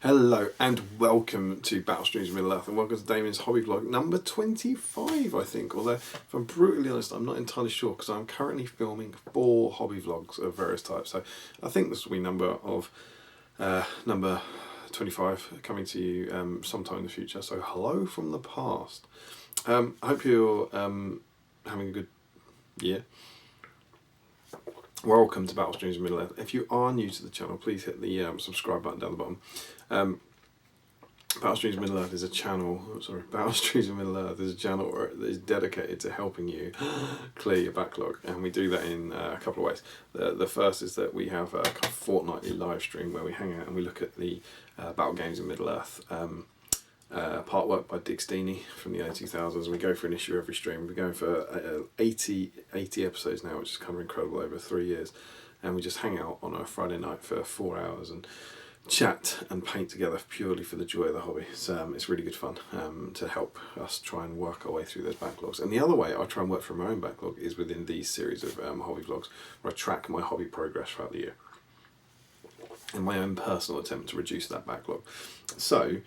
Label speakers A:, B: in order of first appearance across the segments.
A: Hello and welcome to Battle Streams of Middle Earth, and welcome to Damian's hobby vlog number 25, I think. Although, if I'm brutally honest, I'm not entirely sure because I'm currently filming 4 hobby vlogs of various types. So I think this will be number 25 coming to you sometime in the future. So hello from the past. I hope you're having a good year. Welcome to Battle Streams of Middle Earth. If you are new to the channel, please hit the subscribe button down the bottom. Battle Streams of Middle Earth is a channel. Battle Streams of Middle Earth is a channel that is dedicated to helping you clear your backlog, and we do that in a couple of ways. The first is that we have a kind of fortnightly live stream where we hang out and we look at the battle games in Middle Earth. Part work by Dick Steeny from the early 2000s. We go for an issue every stream. We're going for 80 episodes now, which is kind of incredible over 3 years. And we just hang out on a Friday night for 4 hours and chat and paint together purely for the joy of the hobby. It's really good fun to help us try and work our way through those backlogs. And the other way I try and work through my own backlog is within these series of hobby vlogs where I track my hobby progress throughout the year in my own personal attempt to reduce that backlog. So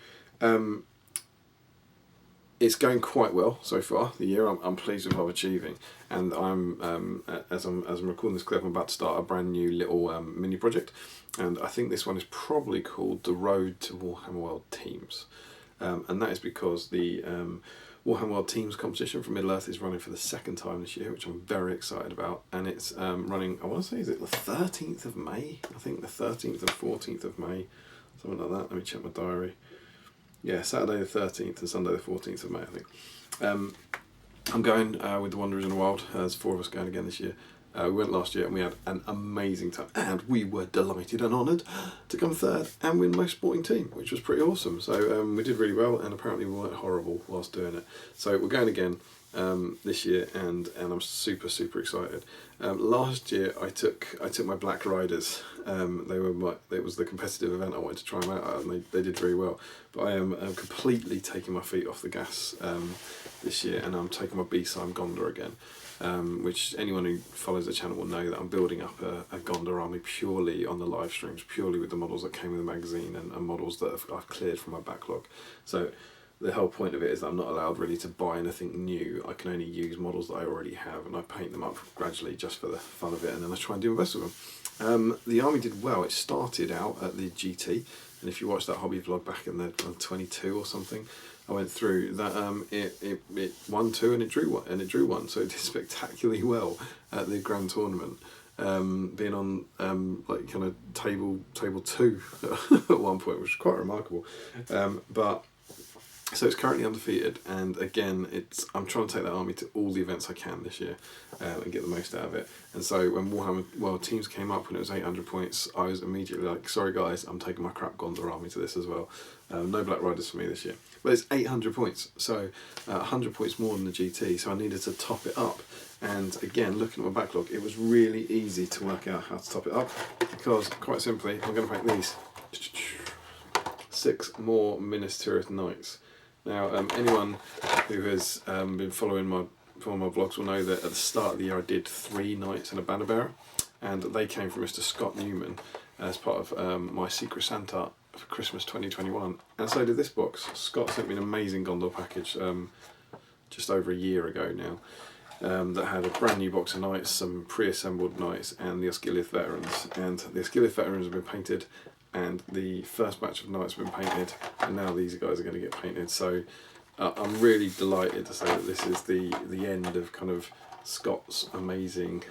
A: it's going quite well so far. The year I'm pleased with what I'm achieving, and I'm as I'm recording this clip, I'm about to start a brand new little mini project, and I think this one is probably called The Road to Warhammer World Teams, and that is because the Warhammer World Teams competition from Middle Earth is running for the 2nd time this year, which I'm very excited about, and it's running, I want to say, is it the 13th of May? I think the 13th and 14th of May, something like that. Let me check my diary. Yeah, Saturday the 13th and Sunday the 14th of May, I think. I'm going with the Wanderers in the Wild. There's 4 of us going again this year. We went last year and we had an amazing time, and we were delighted and honoured to come 3rd and win most sporting team, which was pretty awesome. So we did really well, and apparently we weren't horrible whilst doing it. So we're going again this year, and I'm super excited. Last year I took my Black Riders. It was the competitive event I wanted to try them out at, and they did very well. But I am completely taking my feet off the gas this year, and I'm taking my BSIME Gondor again. Which anyone who follows the channel will know that I'm building up a Gondor army purely on the live streams, purely with the models that came with the magazine and models that I've cleared from my backlog. So the whole point of it is that I'm not allowed really to buy anything new. I can only use models that I already have, and I paint them up gradually just for the fun of it, and then I try and do my best with them. The army did well. It started out at the GT, and if you watch that hobby vlog back in the 22 or something, I went through that. It won 2 and it drew 1, so it did spectacularly well at the grand tournament, being on like kind of table 2 at one point, which was quite remarkable. So it's currently undefeated, and again, I'm trying to take that army to all the events I can this year and get the most out of it. And so when Warhammer World Teams came up and it was 800 points, I was immediately like, sorry guys, I'm taking my crap Gondor army to this as well. No Black Riders for me this year. But it's 800 points, so 100 points more than the GT, so I needed to top it up. And again, looking at my backlog, it was really easy to work out how to top it up, because quite simply, I'm going to paint these 6 more Minas Tirith Knights. Now, anyone who has been following my vlogs will know that at the start of the year I did 3 Knights and a Banner Bearer, and they came from Mr. Scott Newman as part of my Secret Santa for Christmas 2021, and so did this box. Scott sent me an amazing Gondor package just over a year ago now, that had a brand new box of Knights, some pre-assembled Knights, and the Osgiliath Veterans. And the Osgiliath Veterans have been painted, and the first batch of Knights have been painted, and now these guys are going to get painted. So I'm really delighted to say that this is the end of kind of Scott's amazing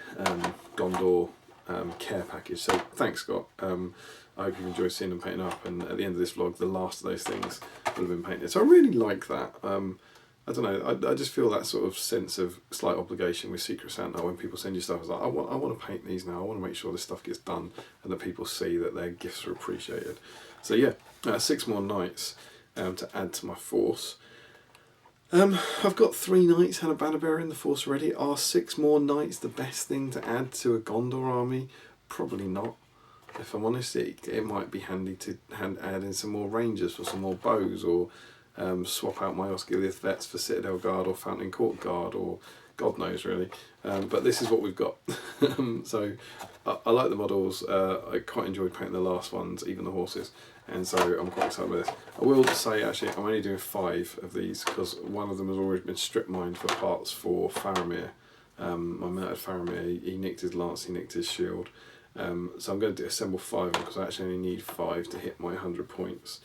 A: Gondor care package. So thanks, Scott. I hope you enjoy seeing them painted up, and at the end of this vlog the last of those things will have been painted. So I really like that. I don't know, I just feel that sort of sense of slight obligation with Secret Santa when people send you stuff. It's like, I want to paint these now, I want to make sure this stuff gets done and that people see that their gifts are appreciated. So yeah, 6 more Knights to add to my force. I've got 3 Knights and a Banner Bearer in the force already. Are 6 more Knights the best thing to add to a Gondor army? Probably not. If I'm honest, it might be handy to add in some more Rangers for some more bows, or swap out my Osgiliath Vets for Citadel Guard or Fountain Court Guard, or God knows really. But this is what we've got. So I like the models. I quite enjoyed painting the last ones, even the horses, and so I'm quite excited with this. I will say actually I'm only doing 5 of these because one of them has already been strip mined for parts for Faramir. My mounted Faramir, he nicked his lance, he nicked his shield. So I'm going to assemble 5 because I actually only need 5 to hit my 100 points.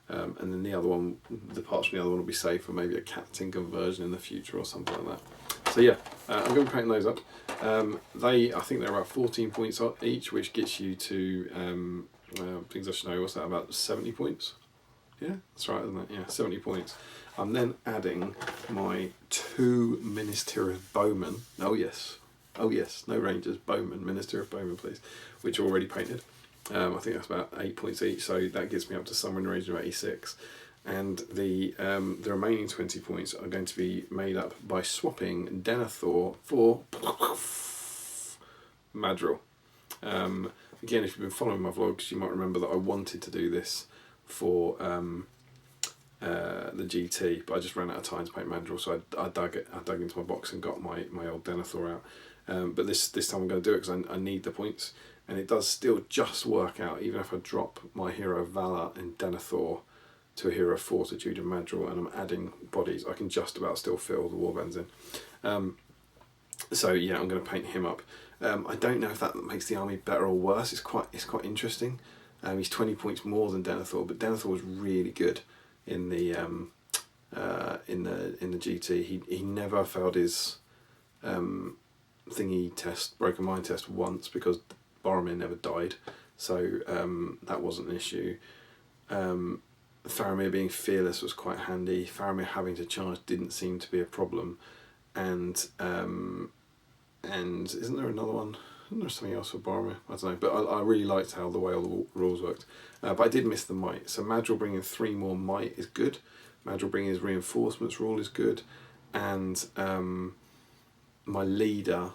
A: And then the other one, the parts from the other one will be saved for maybe a captain conversion in the future or something like that. So yeah, I'm going to be painting those up. I think they're about 14 points each, which gets you to, things I should know, what's that, about 70 points? Yeah, that's right, isn't it? Yeah, 70 points. I'm then adding my 2 Minas Tirith bowmen. Oh yes, no rangers, bowmen, Minas Tirith bowmen please, which are already painted. I think that's about 8 points each, so that gets me up to somewhere in the region of 86. And the remaining 20 points are going to be made up by swapping Denethor for Madril. Again, if you've been following my vlogs, you might remember that I wanted to do this for the GT, but I just ran out of time to paint Madril, so I dug into my box and got my old Denethor out. But this time I'm going to do it because I need the points, and it does still just work out, even if I drop my hero Valor and Denethor to a hero Fortitude and Madril, and I'm adding bodies, I can just about still fill the warbands in. So yeah, I'm going to paint him up. I don't know if that makes the army better or worse. It's quite interesting. He's 20 points more than Denethor, but Denethor was really good in the GT. He never failed his thingy test, broken mind test once, because Boromir never died, so that wasn't an issue. Faramir being fearless was quite handy. Faramir having to charge didn't seem to be a problem, and isn't there another one? Isn't there something else for Boromir? I don't know, but I really liked how the way all the rules worked. But I did miss the might, so Madril bringing 3 more might is good. Madril bringing his reinforcements rule is good, and my leader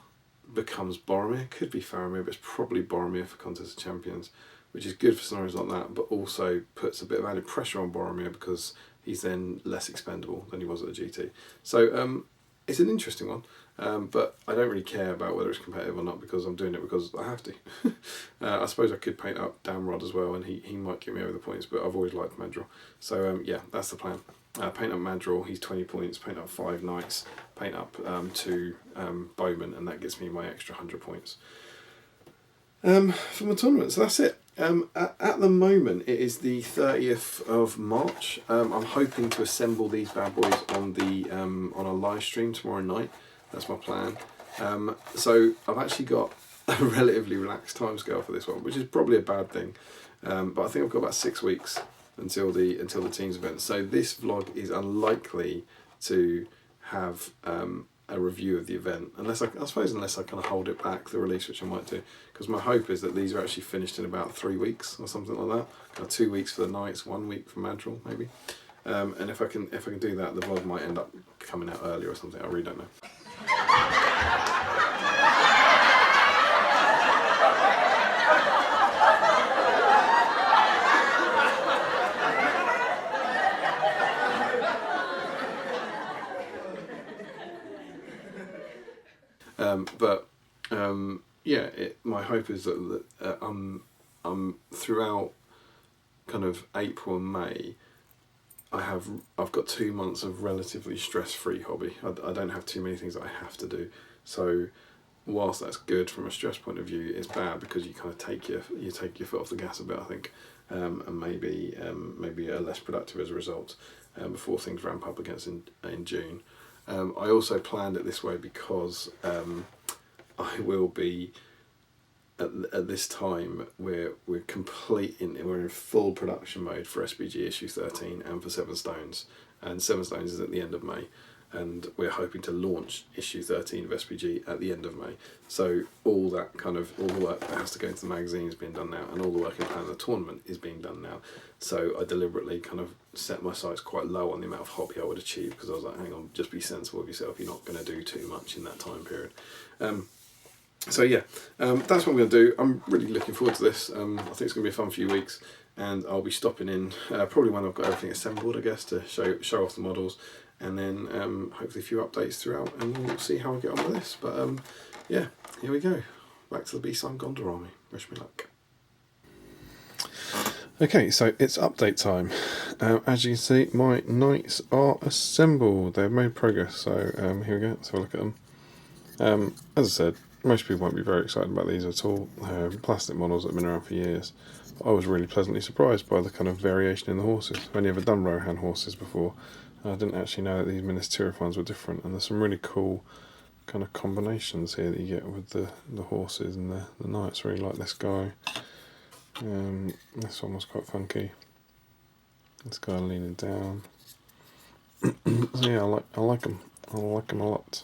A: becomes Boromir. Could be Faramir, but it's probably Boromir for Contest of Champions, which is good for scenarios like that, but also puts a bit of added pressure on Boromir because he's then less expendable than he was at the GT. So it's an interesting one, but I don't really care about whether it's competitive or not because I'm doing it because I have to. I suppose I could paint up Damrod as well, and he might get me over the points, but I've always liked Madril. So yeah, that's the plan. Paint up Madril, he's 20 points, paint up 5 knights, paint up 2 bowmen, and that gets me my extra 100 points. For my tournament, so that's it. At the moment it is the 30th of March. I'm hoping to assemble these bad boys on the on a live stream tomorrow night. That's my plan. So I've actually got a relatively relaxed timescale for this one, which is probably a bad thing, but I think I've got about 6 weeks until the teams event, so this vlog is unlikely to have a review of the event, unless I kind of hold it back, the release, which I might do, because my hope is that these are actually finished in about 3 weeks or something like that. Kind of 2 weeks for the knights, 1 week for Madril maybe, and if I can do that, the vlog might end up coming out earlier or something. I really don't know. Yeah, my hope is that I'm throughout kind of April and May, I've got 2 months of relatively stress-free hobby. I don't have too many things that I have to do. So whilst that's good from a stress point of view, it's bad because you kind of take your foot off the gas a bit, I think, and maybe are less productive as a result before things ramp up again in June. I also planned it this way because I will be at this time we're in full production mode for SBG issue 13 and for 7 Stones, and 7 Stones is at the end of May, and we're hoping to launch issue 13 of SBG at the end of May. So all the work that has to go into the magazine is being done now, and all the work in planning the tournament is being done now. So I deliberately kind of set my sights quite low on the amount of hobby I would achieve, because I was like, hang on, just be sensible of yourself, you're not going to do too much in that time period. So yeah, that's what I'm going to do. I'm really looking forward to this. I think it's going to be a fun few weeks, and I'll be stopping in probably when I've got everything assembled, I guess, to show off the models, and then hopefully a few updates throughout, and we'll see how I get on with this. But yeah, here we go. Back to the BSIME Gondor army. Wish me luck. Okay, so it's update time. As you can see, my knights are assembled. They've made progress, so here we go. Let's have a look at them. As I said, most people won't be very excited about these at all. Plastic models that have been around for years. I was really pleasantly surprised by the kind of variation in the horses. I've only ever done Rohan horses before. I didn't actually know that these Minas Tirith ones were different, and there's some really cool kind of combinations here that you get with the horses and the knights. Really like this guy. This one was quite funky. This guy leaning down. So yeah, I like them. I like them a lot.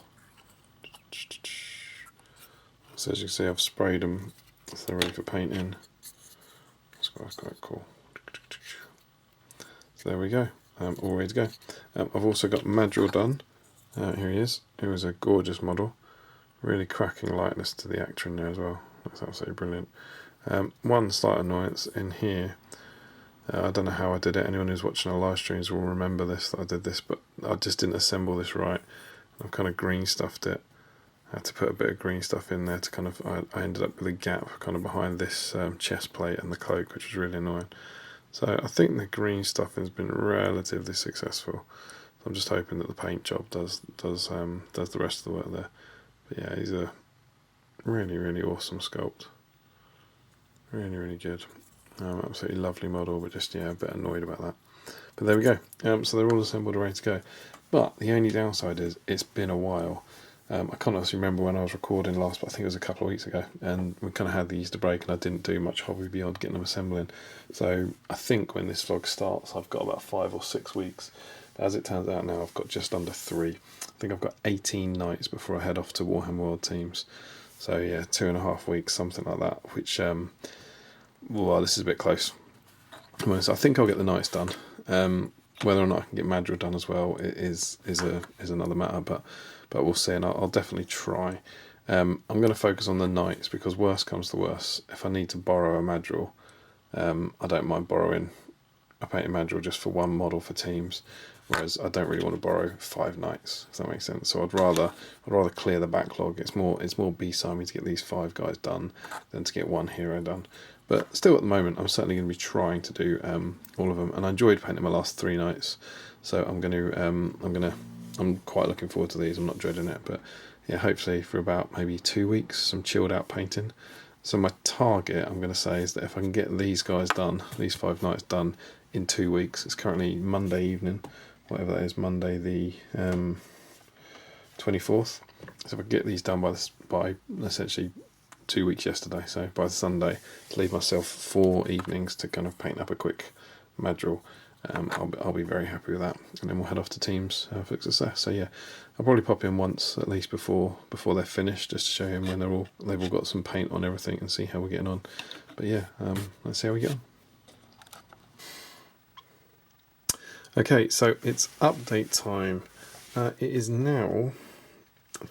A: So as you can see, I've sprayed them, so they're ready for painting. That's quite cool. So there we go. All ready to go. I've also got Madril done. Here he is. It was a gorgeous model. Really cracking likeness to the actor in there as well. That's absolutely brilliant. One slight annoyance in here. I don't know how I did it. Anyone who's watching our live streams will remember this, that I did this, but I just didn't assemble this right. I've kind of green stuffed it. I had to put a bit of green stuff in there to kind of, I ended up with a gap kind of behind this chest plate and the cloak, which was really annoying. So I think the green stuffing has been relatively successful. I'm just hoping that the paint job does the rest of the work there. But yeah, he's a really awesome sculpt. Really good. Absolutely lovely model, but just a bit annoyed about that. But there we go. So they're all assembled and ready to go. But the only downside is it's been a while. I can't actually remember when I was recording last, but I think it was a couple of weeks ago, and we kind of had the Easter break, and I didn't do much hobby beyond getting them assembling. So I think when this vlog starts, I've got about 5 or 6 weeks. But as it turns out now, I've got just under 3. I think I've got 18 nights before I head off to Warhammer World Teams. So yeah, 2.5 weeks, something like that. Which, well, this is a bit close. So I think I'll get the nights done. Whether or not I can get Madril done as well is another matter, but we'll see, and I'll definitely try. I'm going to focus on the knights because worst comes to worst, if I need to borrow a Madril, I don't mind borrowing a painted Madril just for one model for teams, whereas I don't really want to borrow 5 knights, if that makes sense. So I'd rather clear the backlog. It's more BSIME to get these 5 guys done than to get one hero done. But still, at the moment, I'm certainly going to be trying to do all of them, and I enjoyed painting my last 3 nights. So I'm quite looking forward to these. I'm not dreading it, but yeah, hopefully for about maybe 2 weeks, some chilled out painting. So my target, I'm going to say, is that if I can get these guys done, these 5 nights done in 2 weeks. It's currently Monday evening, whatever that is, Monday the 24th. So if I can get these done by essentially 2 weeks yesterday, so by Sunday, to leave myself 4 evenings to kind of paint up a quick Madril, I'll be very happy with that, and then we'll head off to teams for success. So yeah, I'll probably pop in once at least before they're finished, just to show him when they've all got some paint on everything and see how we're getting on. But yeah, let's see how we get on. Okay, so it's update time. It is now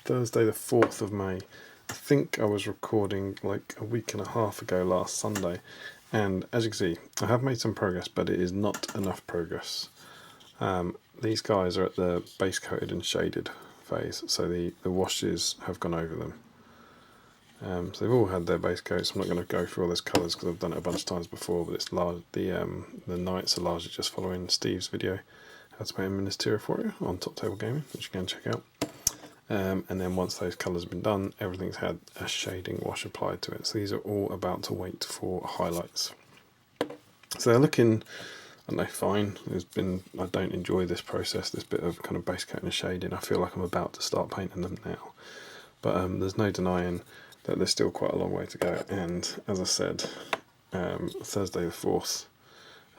A: Thursday the 4th of May. I think I was recording like a week and a half ago last Sunday, and as you can see, I have made some progress, but it is not enough progress. These guys are at the base coated and shaded phase, so the washes have gone over them. So they've all had their base coats. I'm not going to go through all those colours because I've done it a bunch of times before, but it's the knights are largely just following Steve's video, how to paint Minas Tirith Warrior on Top Table Gaming, which you can check out. And then once those colours have been done, everything's had a shading wash applied to it. So these are all about to wait for highlights. So they're looking, I don't know, fine. I don't enjoy this process, this bit of kind of base coating and shading. I feel like I'm about to start painting them now. But there's no denying that there's still quite a long way to go. And as I said, Thursday the 4th,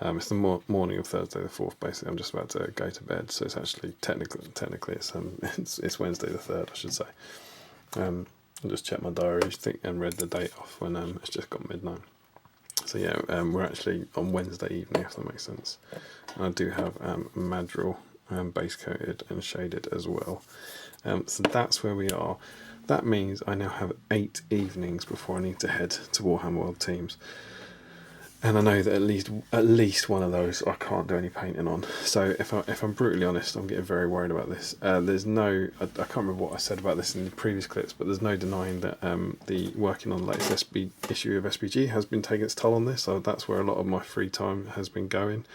A: it's the morning of Thursday the 4th, basically. I'm just about to go to bed, so it's actually, technically it's Wednesday the 3rd, I should say. I just checked my diary and read the date off when it's just got midnight. So yeah, we're actually on Wednesday evening, if that makes sense. And I do have Madril base coated and shaded as well. So that's where we are. That means I now have 8 evenings before I need to head to Warhammer World Teams. And I know that at least one of those I can't do any painting on. So if I'm brutally honest, I'm getting very worried about this. There's no, I can't remember what I said about this in the previous clips, but there's no denying that the working on the latest issue of SPG has been taking its toll on this. So that's where a lot of my free time has been going.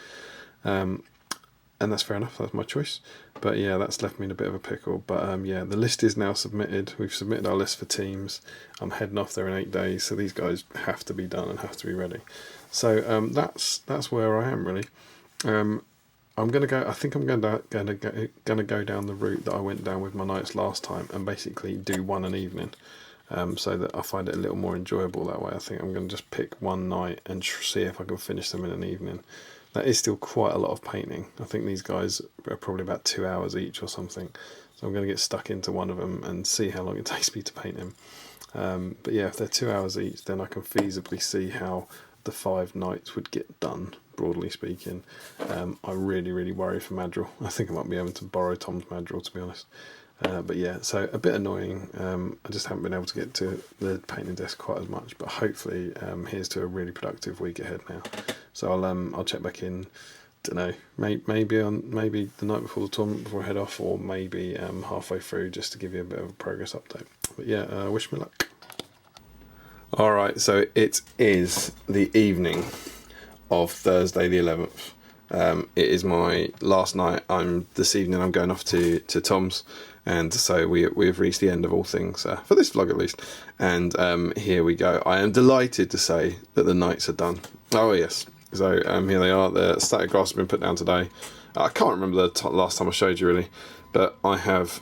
A: And that's fair enough, that's my choice. But yeah, that's left me in a bit of a pickle. But yeah, the list is now submitted. We've submitted our list for teams. I'm heading off there in 8 days, so these guys have to be done and have to be ready. So that's where I am really. I'm gonna go. I think I'm gonna go down the route that I went down with my nights last time, and basically do one an evening, so that I find it a little more enjoyable that way. I think I'm gonna just pick one night and see if I can finish them in an evening. That is still quite a lot of painting. I think these guys are probably about 2 hours each or something. So I'm going to get stuck into one of them and see how long it takes me to paint them. But yeah, if they're 2 hours each, then I can feasibly see how the 5 nights would get done, broadly speaking. I really worry for Madril. I think I might be able to borrow Tom's Madril, to be honest. But yeah, so a bit annoying. I just haven't been able to get to the painting desk quite as much, but hopefully here's to a really productive week ahead now. So I'll check back in. Don't know, maybe the night before the tournament before I head off, or maybe halfway through, just to give you a bit of a progress update. But yeah, wish me luck. All right, so it is the evening of Thursday the 11th. It is my last night. This evening I'm going off to Tom's, and so we've reached the end of all things for this vlog at least. And here we go. I am delighted to say that the nights are done. Oh yes. So here they are. The static grass has been put down today. I can't remember the last time I showed you really, but I have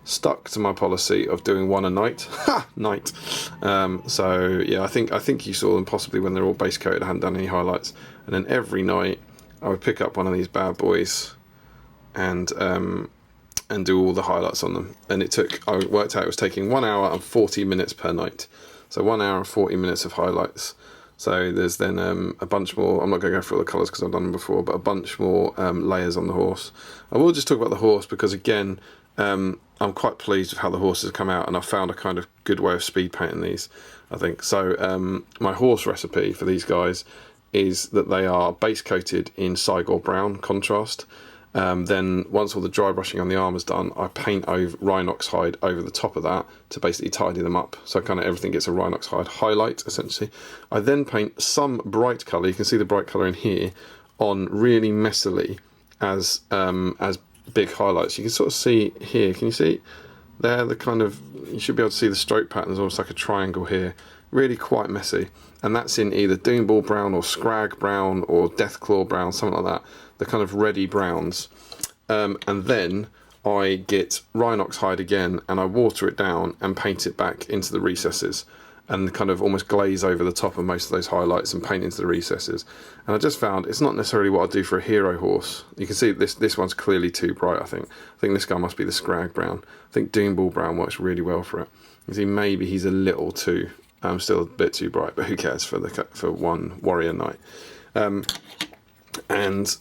A: stuck to my policy of doing one a night. Night. So yeah, I think you saw them possibly when they're all base coated. I hadn't done any highlights, and then every night I would pick up one of these bad boys and do all the highlights on them. And I worked out it was taking 1 hour and 40 minutes per night. So 1 hour and 40 minutes of highlights. So there's then a bunch more. I'm not going to go through all the colours because I've done them before, but a bunch more layers on the horse. I will just talk about the horse because again, I'm quite pleased with how the horses have come out, and I've found a kind of good way of speed painting these, I think. So my horse recipe for these guys is that they are base coated in Cygor brown contrast. Then once all the dry brushing on the arm is done, I paint over Rhinox hide over the top of that to basically tidy them up. So kind of everything gets a Rhinox hide highlight essentially. I then paint some bright colour. You can see the bright colour in here on really messily as big highlights. You can sort of see here. Can you see? There, the kind of, you should be able to see the stroke pattern is almost like a triangle here. Really quite messy. And that's in either Doomball brown or Scrag brown or Deathclaw brown, something like that. The kind of reddy browns. And then I get Rhinox hide again and I water it down and paint it back into the recesses. And kind of almost glaze over the top of most of those highlights and paint into the recesses. And I just found it's not necessarily what I do for a hero horse. You can see this one's clearly too bright, I think. I think this guy must be the Scrag brown. I think Doomball brown works really well for it. You see, maybe he's a little too, still a bit too bright, but who cares for one warrior knight. And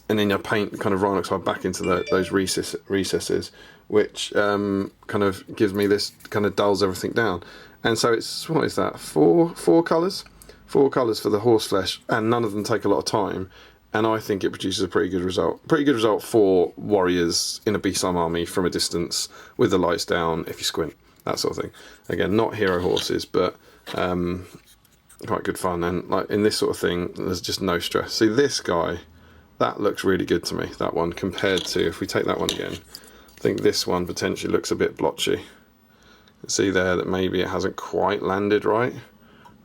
A: then I paint kind of Rhinox hide back into those recesses, which kind of gives me this, kind of dulls everything down. And so it's, what is that, four colours? 4 colours for the horse flesh, and none of them take a lot of time. And I think it produces a pretty good result. Pretty good result for warriors in a BSIME army from a distance with the lights down if you squint, that sort of thing. Again, not hero horses, but quite good fun. And like in this sort of thing, there's just no stress. See this guy, that looks really good to me, that one, compared to, if we take that one again, I think this one potentially looks a bit blotchy. See there that maybe it hasn't quite landed right,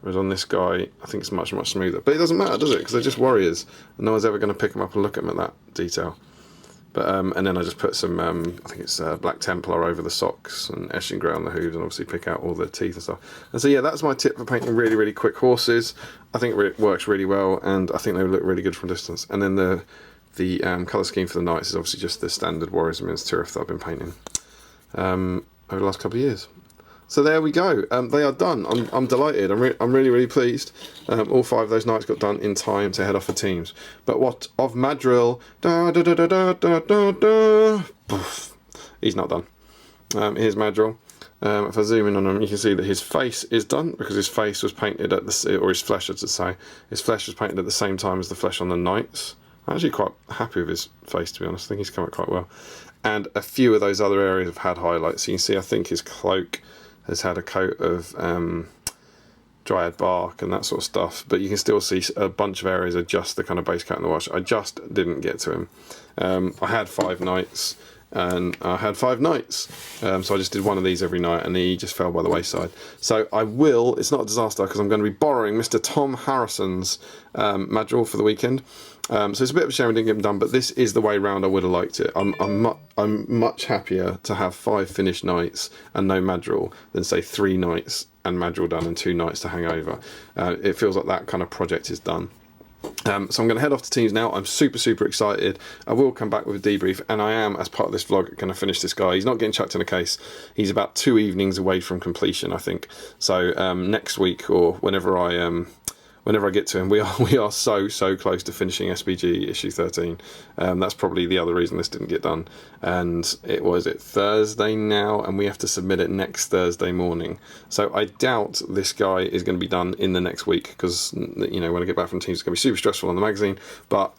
A: whereas on this guy I think it's much smoother. But it doesn't matter, does it? Because they're just warriors and no one's ever going to pick them up and look at them at that detail. But and then I just put some I think it's Black Templar over the socks and Eshin Grey on the hooves, and obviously pick out all the teeth and stuff. And so yeah, that's my tip for painting really quick horses. I think it works really well, and I think they look really good from distance. And then the colour scheme for the knights is obviously just the standard Warriors of Minas Tirith that I've been painting over the last couple of years. So there we go. They are done. I'm delighted. I'm really pleased. All 5 of those knights got done in time to head off for teams. But what of Madril? He's not done. Here's Madril. if I zoom in on him, you can see that his face is done, because his face was painted at the, or his flesh, I should say, his flesh was painted at the same time as the flesh on the knights. I'm actually quite happy with his face, to be honest. I think he's come out quite well. And a few of those other areas have had highlights. So you can see, I think his cloak has had a coat of dryad bark and that sort of stuff, but you can still see a bunch of areas are just the kind of base coat in the wash. I just didn't get to him. I had 5 knights, and I had 5 knights, so I just did one of these every night, and he just fell by the wayside. So I will, it's not a disaster, because I'm going to be borrowing Mr. Tom Harrison's Madril for the weekend. So it's a bit of a shame I didn't get him done, but this is the way round I would have liked it. I'm much happier to have 5 finished knights and no Madril than, say, 3 knights and Madril done and 2 knights to hang over. It feels like that kind of project is done. So I'm going to head off to teams now. I'm super excited. I will come back with a debrief, and I am, as part of this vlog, going to finish this guy. He's not getting chucked in a case. He's about 2 evenings away from completion, I think. So next week, or whenever I get to him, we are so close to finishing SBG issue 13. That's probably the other reason this didn't get done. And it was Thursday now, and we have to submit it next Thursday morning. So I doubt this guy is going to be done in the next week, because, you know, when I get back from teams, it's going to be super stressful on the magazine. But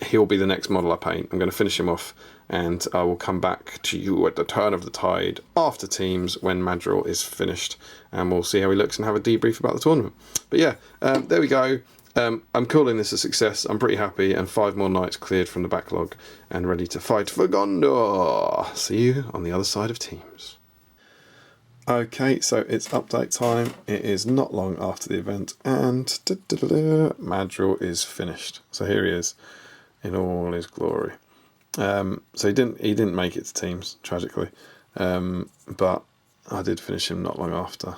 A: he'll be the next model I paint. I'm going to finish him off, and I will come back to you at the turn of the tide after teams when Madril is finished, and we'll see how he looks and have a debrief about the tournament. But yeah, there we go. I'm calling this a success. I'm pretty happy, and 5 more nights cleared from the backlog and ready to fight for Gondor. See you on the other side of teams. Okay, so it's update time. It is not long after the event, and Madril is finished. So here he is in all his glory. So he didn't make it to teams, tragically, but I did finish him not long after,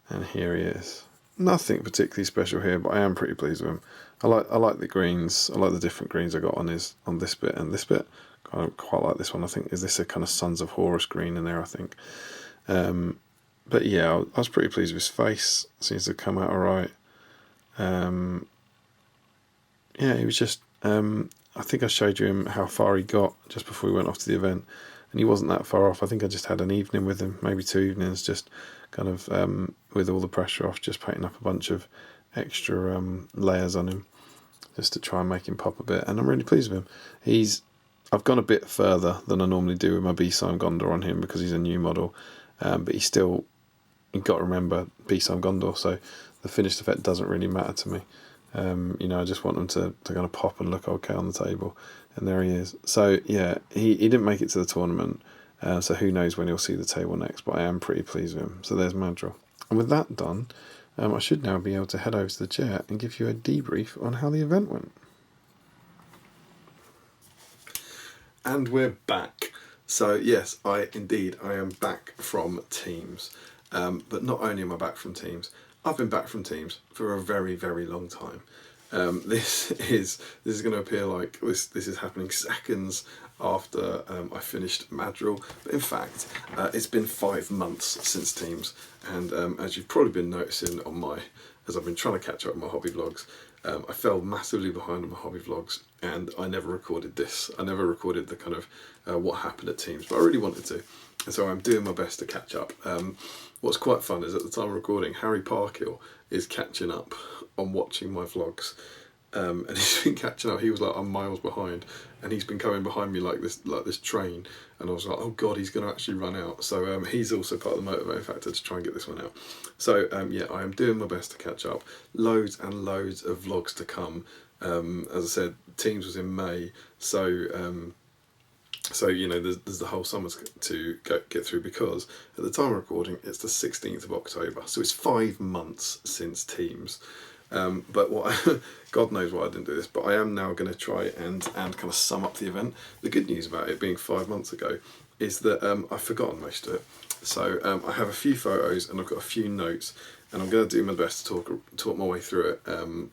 A: and here he is. Nothing particularly special here, but I am pretty pleased with him. I like the greens. I like the different greens I got on this bit and this bit. I quite like this one. I think, is this a kind of Sons of Horus green in there, I think. But yeah, I was pretty pleased with his face. Seems to have come out alright. Yeah, he was just, I think I showed you him how far he got just before we went off to the event, and he wasn't that far off. I think I just had an evening with him, maybe 2 evenings, just kind of with all the pressure off, just painting up a bunch of extra layers on him, just to try and make him pop a bit, and I'm really pleased with him. I've gone a bit further than I normally do with my BSIME Gondor on him, because he's a new model, but you've got to remember BSIME Gondor, so the finished effect doesn't really matter to me. You know, I just want them to kind of pop and look okay on the table, and there he is. So yeah, he didn't make it to the tournament, so who knows when he'll see the table next, but I am pretty pleased with him. So there's Madril. And with that done, I should now be able to head over to the chair and give you a debrief on how the event went. And we're back. So yes, I am back from teams. But not only am I back from teams, I've been back from teams for a very long time. This is going to appear like this is happening seconds after I finished Madril, but in fact it's been 5 months since teams, and as you've probably been noticing as I've been trying to catch up on my hobby vlogs, I fell massively behind on my hobby vlogs, and I never recorded this. I never recorded the kind of what happened at teams, but I really wanted to, and so I'm doing my best to catch up. What's quite fun is at the time of recording, Harry Parkill is catching up on watching my vlogs, and he's been catching up. He was like, I'm miles behind, and he's been coming behind me like this train, and I was like, oh god, he's going to actually run out. So he's also part of the motivating factor to try and get this one out. So yeah, I am doing my best to catch up. Loads and loads of vlogs to come. As I said, teams was in May, so so you know, there's the whole summer to get through, because at the time of recording it's the 16th of October, so it's 5 months since teams. But God knows why I didn't do this, but I am now going to try and kind of sum up the event. The good news about it being 5 months ago is that I've forgotten most of it. So I have a few photos and I've got a few notes, and I'm going to do my best to talk my way through it.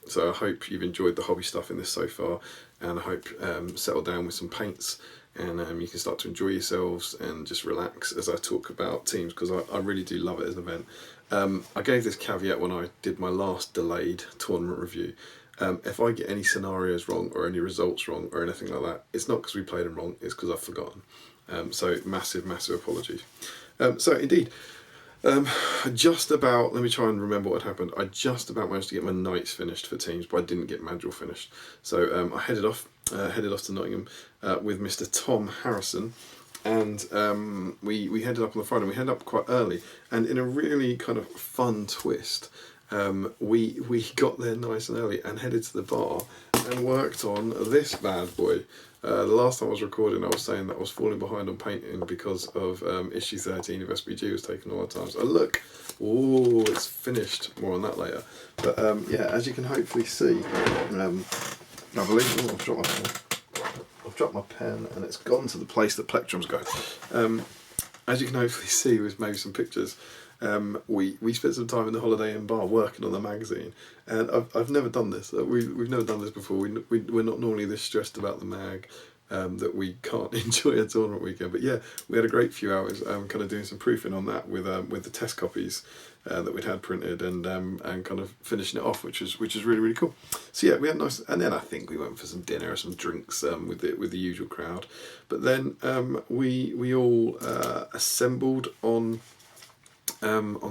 A: So I hope you've enjoyed the hobby stuff in this so far, and I hope settle down with some paints, and you can start to enjoy yourselves and just relax as I talk about teams, because I really do love it as an event. I gave this caveat when I did my last delayed tournament review, If I get any scenarios wrong or any results wrong or anything like that, it's not because we played them wrong, it's because I've forgotten. So massive apologies. So indeed, just about, let me try and remember what happened. I just about managed to get my knights finished for teams, but I didn't get Madril finished. So I headed off to Nottingham with Mr. Tom Harrison, and we headed up on the Friday. We headed up quite early, and in a really kind of fun twist, we got there nice and early and headed to the bar and worked on this bad boy. The last time I was recording, I was saying that I was falling behind on painting because of issue 13 of SBG was taking all our time. So look, oh, it's finished. More on that later. But yeah, as you can hopefully see, I believe I've dropped my pen and it's gone to the place that plectrums go. As you can hopefully see with maybe some pictures, we spent some time in the Holiday Inn bar working on the magazine, and I've never done this. We've never done this before. We're not normally this stressed about the mag that we can't enjoy a tournament weekend. But yeah, we had a great few hours kind of doing some proofing on that with the test copies that we'd had printed, and kind of finishing it off, which is really cool. So yeah, we had nice, and then I think we went for some dinner or some drinks with the usual crowd. But then we all assembled on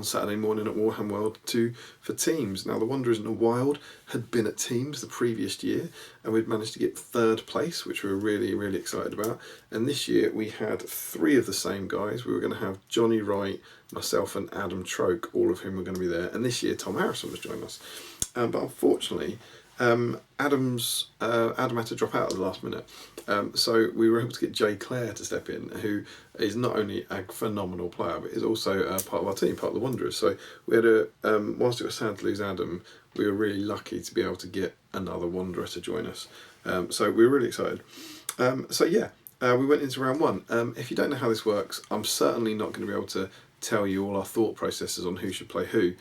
A: Saturday morning at Warhammer World 2 for teams. Now the Wanderers in the Wild had been at teams the previous year, and we'd managed to get 3rd place, which we were really excited about. And this year we had 3 of the same guys. We were going to have Johnny Wright, myself and Adam Troke, all of whom were going to be there. And this year Tom Harrison was joining us. But unfortunately, Adam had to drop out at the last minute. So we were able to get Jay Clare to step in, who is not only a phenomenal player, but is also part of our team, part of the Wanderers. So we had whilst it was sad to lose Adam, we were really lucky to be able to get another Wanderer to join us. So we were really excited. So yeah, we went into round 1. If you don't know how this works, I'm certainly not going to be able to tell you all our thought processes on who should play who,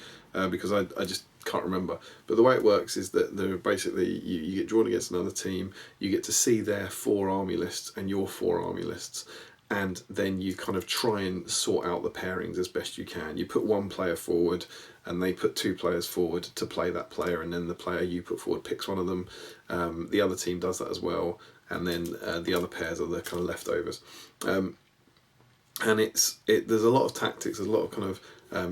A: because I just can't remember. But the way it works is that there basically you get drawn against another team, you get to see their 4 army lists and your 4 army lists, and then you kind of try and sort out the pairings as best you can. You put 1 player forward and they put 2 players forward to play that player, and then the player you put forward picks one of them. The other team does that as well, and then the other pairs are the kind of leftovers. And there's a lot of tactics, there's a lot of kind of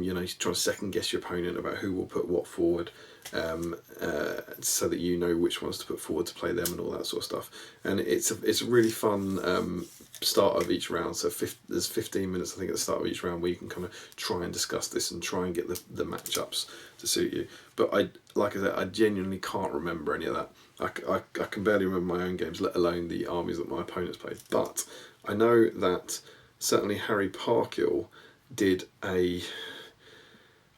A: you try to second guess your opponent about who will put what forward, so that you know which ones to put forward to play them and all that sort of stuff. And it's a really fun start of each round. So there's 15 minutes I think at the start of each round where you can kind of try and discuss this and try and get the matchups to suit you. But like I said, I genuinely can't remember any of that. I can barely remember my own games, let alone the armies that my opponents played. But I know that certainly Harry Parkill did I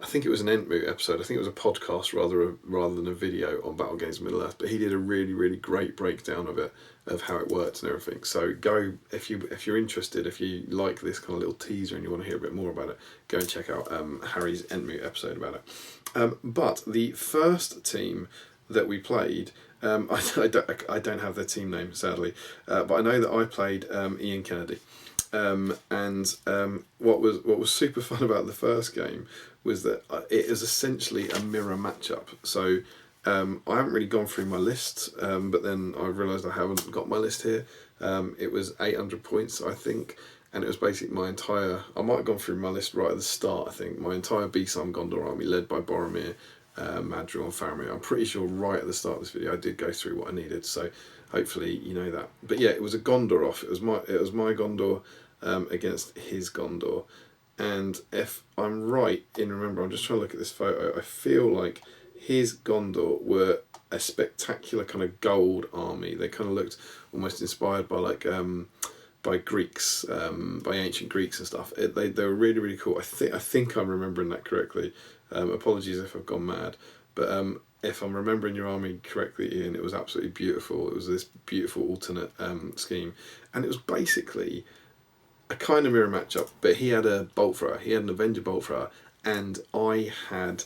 A: think it was an Entmoot episode. I think it was a podcast rather than a video on Battle Games Middle Earth. But he did a really great breakdown of it, of how it works and everything. So go, if you're interested, if you like this kind of little teaser and you want to hear a bit more about it, go and check out Harry's Entmoot episode about it. But the first team that we played, I don't have their team name sadly, but I know that I played Ian Kennedy. What was super fun about the first game was that it is essentially a mirror matchup. So I haven't really gone through my list, but then I realised I haven't got my list here. It was 800 points, I think, and it was basically my entire, I might have gone through my list right at the start, I think, my entire BSIME Gondor army led by Boromir, Madril and Faramir. I'm pretty sure right at the start of this video I did go through what I needed, so hopefully you know that. But yeah, it was a Gondor off. It was my Gondor against his Gondor, and if I'm right in remember, I'm just trying to look at this photo, I feel like his Gondor were a spectacular kind of gold army. They kind of looked almost inspired by like by Greeks, by ancient Greeks and stuff. They were really cool. I think I'm remembering that correctly. Apologies if I've gone mad, but if I'm remembering your army correctly, Ian, it was absolutely beautiful. It was this beautiful alternate scheme, and it was basically a kind of mirror matchup, but he had a bolt thrower, he had an Avenger bolt thrower, and I had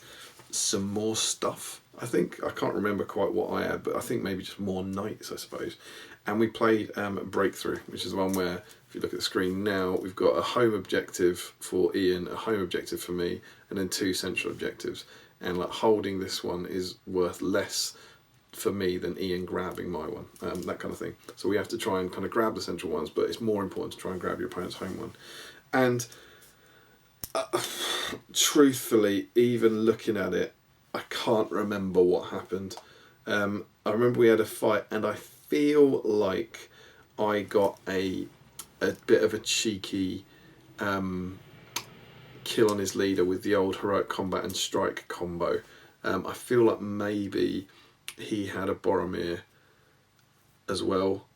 A: some more stuff. I think, I can't remember quite what I had, but I think maybe just more knights, I suppose. And we played Breakthrough, which is the one where, if you look at the screen now, we've got a home objective for Ian, a home objective for me, and then 2 central objectives. And like holding this one is worth less for me than Ian grabbing my one, that kind of thing. So we have to try and kind of grab the central ones, but it's more important to try and grab your opponent's home one. And truthfully, even looking at it, I can't remember what happened. I remember we had a fight, and I feel like I got a bit of a cheeky kill on his leader with the old heroic combat and strike combo. I feel like maybe he had a Boromir as well,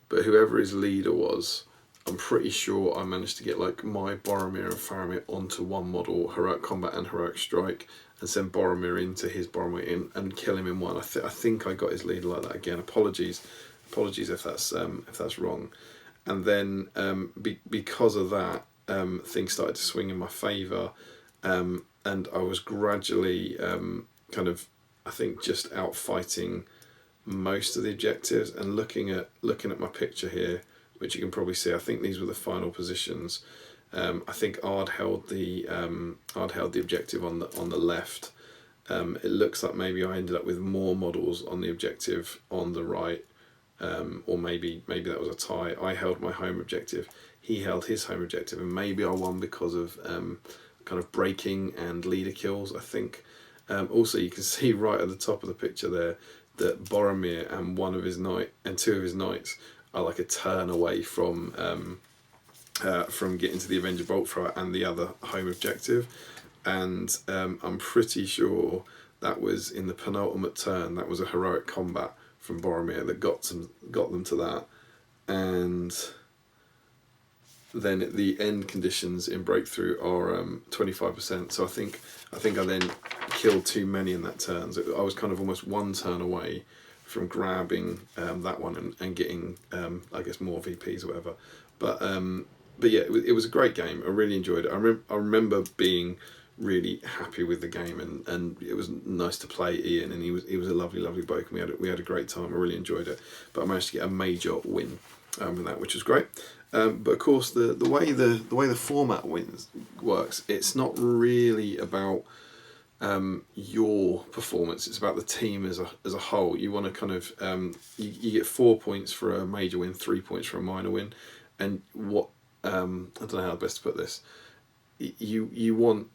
A: but whoever his leader was, I'm pretty sure I managed to get like my Boromir and Faramir onto one model, heroic combat and heroic strike, and send Boromir into his Boromir and kill him in one. I think I got his leader like that again. Apologies if that's wrong. And then because of that, things started to swing in my favour, and I was gradually kind of, I think, just out fighting most of the objectives. And looking at my picture here, which you can probably see, I think these were the final positions. I think Ard held the objective on the left. It looks like maybe I ended up with more models on the objective on the right, or maybe that was a tie. I held my home objective, he held his home objective, and maybe I won because of kind of breaking and leader kills, I think. Also, you can see right at the top of the picture there that Boromir and two of his knights are like a turn away from getting to the Avenger Bolt Thrower and the other home objective. And I'm pretty sure that was in the penultimate turn. That was a heroic combat from Boromir that got them to that. And then the end conditions in Breakthrough are 25%. So I think I then killed too many in that turn. So I was kind of almost one turn away from grabbing that one and getting I guess more VPs or whatever. But yeah, it was a great game. I really enjoyed it. I remember being really happy with the game, and it was nice to play Ian, and he was a lovely bloke, and we had a great time. I really enjoyed it. But I managed to get a major win in that, which was great. But of course, the way the format works, it's not really about your performance. It's about the team as a whole. You want to kind of you get 4 points for a major win, 3 points for a minor win, and what I don't know how best to put this. You want,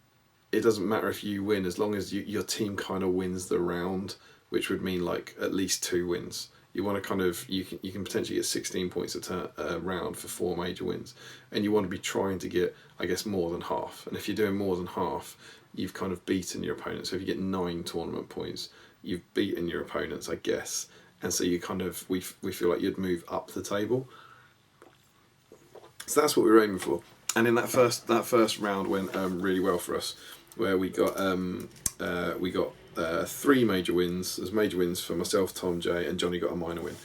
A: it doesn't matter if you win as long as your team kind of wins the round, which would mean like at least 2 wins. You want to kind of, you can potentially get 16 points a round for 4 major wins, and you want to be trying to get, I guess, more than half. And if you're doing more than half, you've kind of beaten your opponent. So if you get 9 tournament points, you've beaten your opponents, I guess. And so you kind of, we feel like you'd move up the table. So that's what we were aiming for. And in that first round went really well for us, where we got 3 major wins. There's major wins for myself, Tom, Jay, and Johnny got a minor win.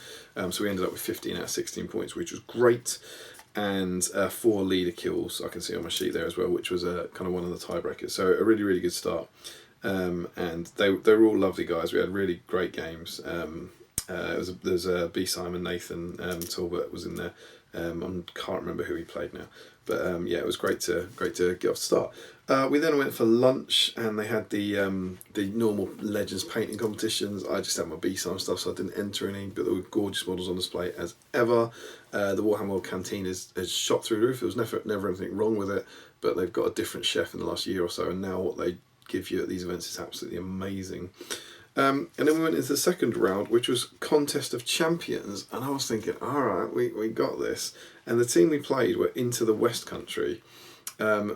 A: So we ended up with 15 out of 16 points, which was great. And 4 leader kills, I can see on my sheet there as well, which was kind of one of the tiebreakers. So a really, really good start. And they were all lovely guys. We had really great games. There's a BSIME and Nathan Talbot was in there. I can't remember who he played now, but yeah, it was great to get off the start. We then went for lunch, and they had the normal Legends painting competitions. I just had my BSIME stuff, so I didn't enter any, but there were gorgeous models on display as ever. The Warhammer World Canteen has shot through the roof. There was never anything wrong with it, but they've got a different chef in the last year or so, and now what they give you at these events is absolutely amazing. And then we went into the second round, which was Contest of Champions, and I was thinking, all right, we got this. And the team we played were Into the West Country,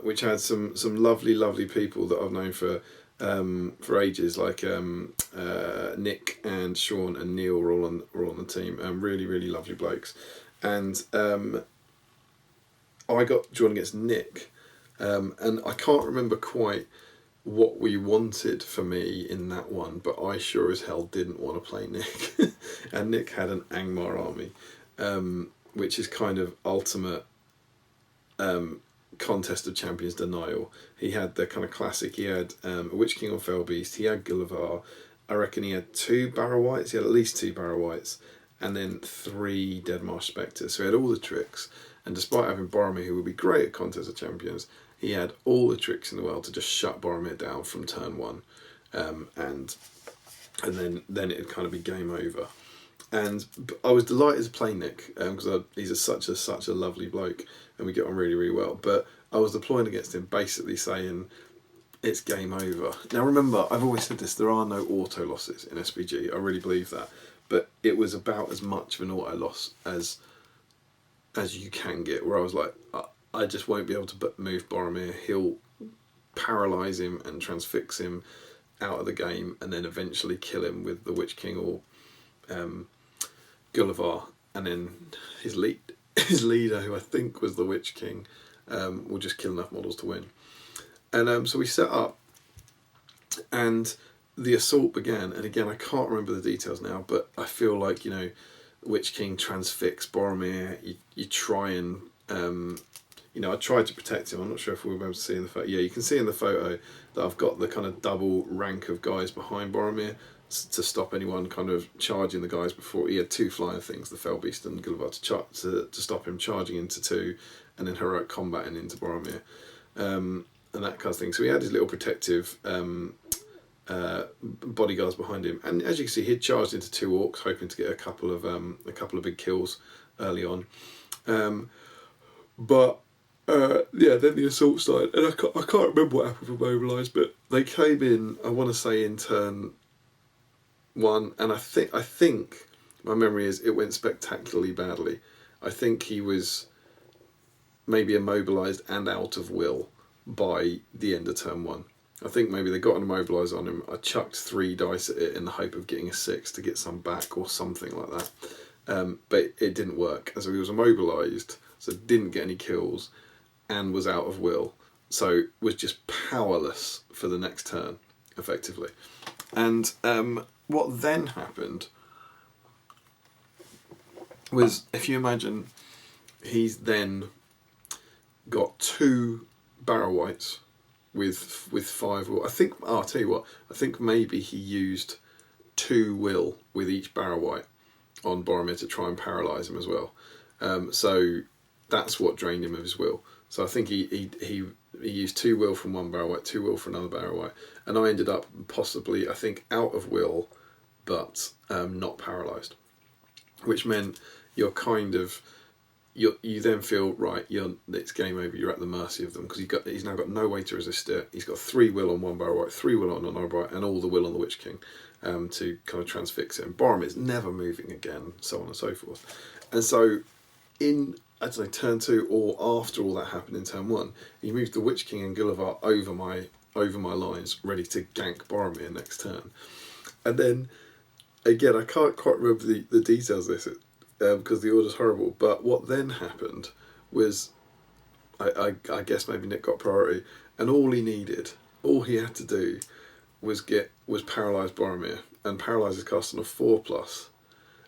A: which had some lovely people that I've known for ages, like Nick and Sean and Neil were all on the team, really lovely blokes. And I got drawn against Nick, and I can't remember quite what we wanted for me in that one, but I sure as hell didn't want to play Nick. And Nick had an Angmar army, which is kind of ultimate Contest of Champions denial. He had the kind of classic, he had a Witch King on Fellbeast, he had Gullivar, I reckon he had 2 Barrow Whites, he had at least 2 Barrow Whites, and then 3 Deadmarsh Spectres, so he had all the tricks. And despite having Boromir, who would be great at Contest of Champions, he had all the tricks in the world to just shut Boromir down from turn 1. And and then it'd kind of be game over. And I was delighted to play Nick because he's such a lovely bloke, and we get on really, really well. But I was deploying against him, basically saying it's game over. Now remember, I've always said this: there are no auto losses in SPG. I really believe that. But it was about as much of an auto loss as you can get. Where I was like, I just won't be able to move Boromir. He'll paralyse him and transfix him out of the game, and then eventually kill him with the Witch King or Gulliver, and then his leader, who I think was the Witch King, will just kill enough models to win. And so we set up, and the assault began. And again, I can't remember the details now, but I feel like, you know, Witch King transfix Boromir. You try and I tried to protect him. I'm not sure if we'll be able to see in the photo. Yeah, you can see in the photo that I've got the kind of double rank of guys behind Boromir to stop anyone kind of charging the guys before. He had two flying things, the Fellbeast and Gulliver, to stop him charging into two and then heroic combating into Boromir, and that kind of thing. So he had his little protective bodyguards behind him, and as you can see, he'd charged into two orcs, hoping to get a couple of big kills early on. Then the assault started, and I can't remember what happened for Mobilised, but they came in, I want to say, in turn one, and I think my memory is it went spectacularly badly. I think he was maybe immobilised and out of will by the end of turn one. I think maybe they got an immobilise on him. I chucked 3 dice at it in the hope of getting a 6 to get some back or something like that. But it didn't work. And so he was immobilised, so didn't get any kills, and was out of will. So was just powerless for the next turn, effectively. And what then happened was, if you imagine, he's then got 2 barrow whites with 5 will. I'll tell you what, I think maybe he used 2 will with each barrow white on Boromir to try and paralyse him as well. So that's what drained him of his will. So I think he used 2 will from one barrow white, 2 will from another barrow white, and I ended up possibly, I think, out of will, but not paralysed, which meant you're kind of, you then feel, right, it's game over, you're at the mercy of them, because he's now got no way to resist it. He's got 3 will on one barrow white, 3 will on another barrow white, and all the will on the Witch King to kind of transfix him. Boromir's never moving again, so on and so forth. And so in, I don't know, turn 2 or after all that happened in turn 1, he moved the Witch King and Gulliver over my lines, ready to gank Boromir next turn. And then, again, I can't quite remember the details of this because the order's horrible, but what then happened was, I guess maybe Nick got priority, and all he had to do was paralyse Boromir, and paralyse his cast on a 4+,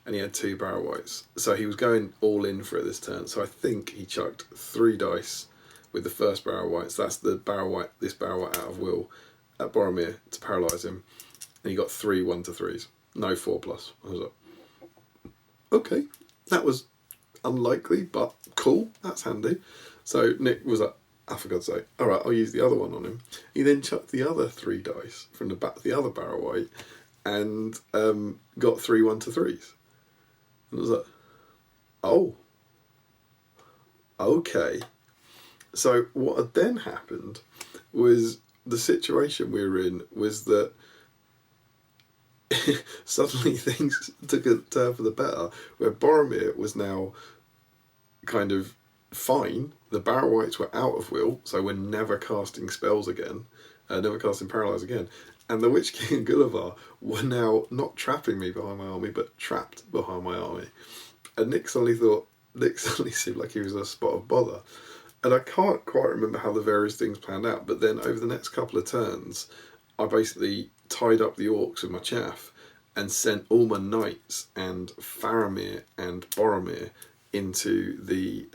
A: and he had 2 barrow whites. So he was going all in for it this turn. So I think he chucked 3 dice with the first barrow white. So that's this barrow white out of will at Boromir to paralyse him. And he got 3 1-3s. No 4+. I was like, okay, that was unlikely, but cool, that's handy. So Nick was like, I forgot to say, alright, I'll use the other one on him. He then chucked the other 3 dice from the other barrow white and got 3 1-3s. And I was like, oh, okay. So what had then happened was, the situation we were in was that suddenly things took a turn for the better, where Boromir was now kind of fine. The barrow whites were out of will, so we're never casting spells again, never casting paralyze again. And the Witch King and Gulliver were now not trapping me behind my army, but trapped behind my army. And Nick suddenly seemed like he was a spot of bother. And I can't quite remember how the various things planned out, but then over the next couple of turns, I basically tied up the orcs with my chaff and sent all my knights and Faramir and Boromir into the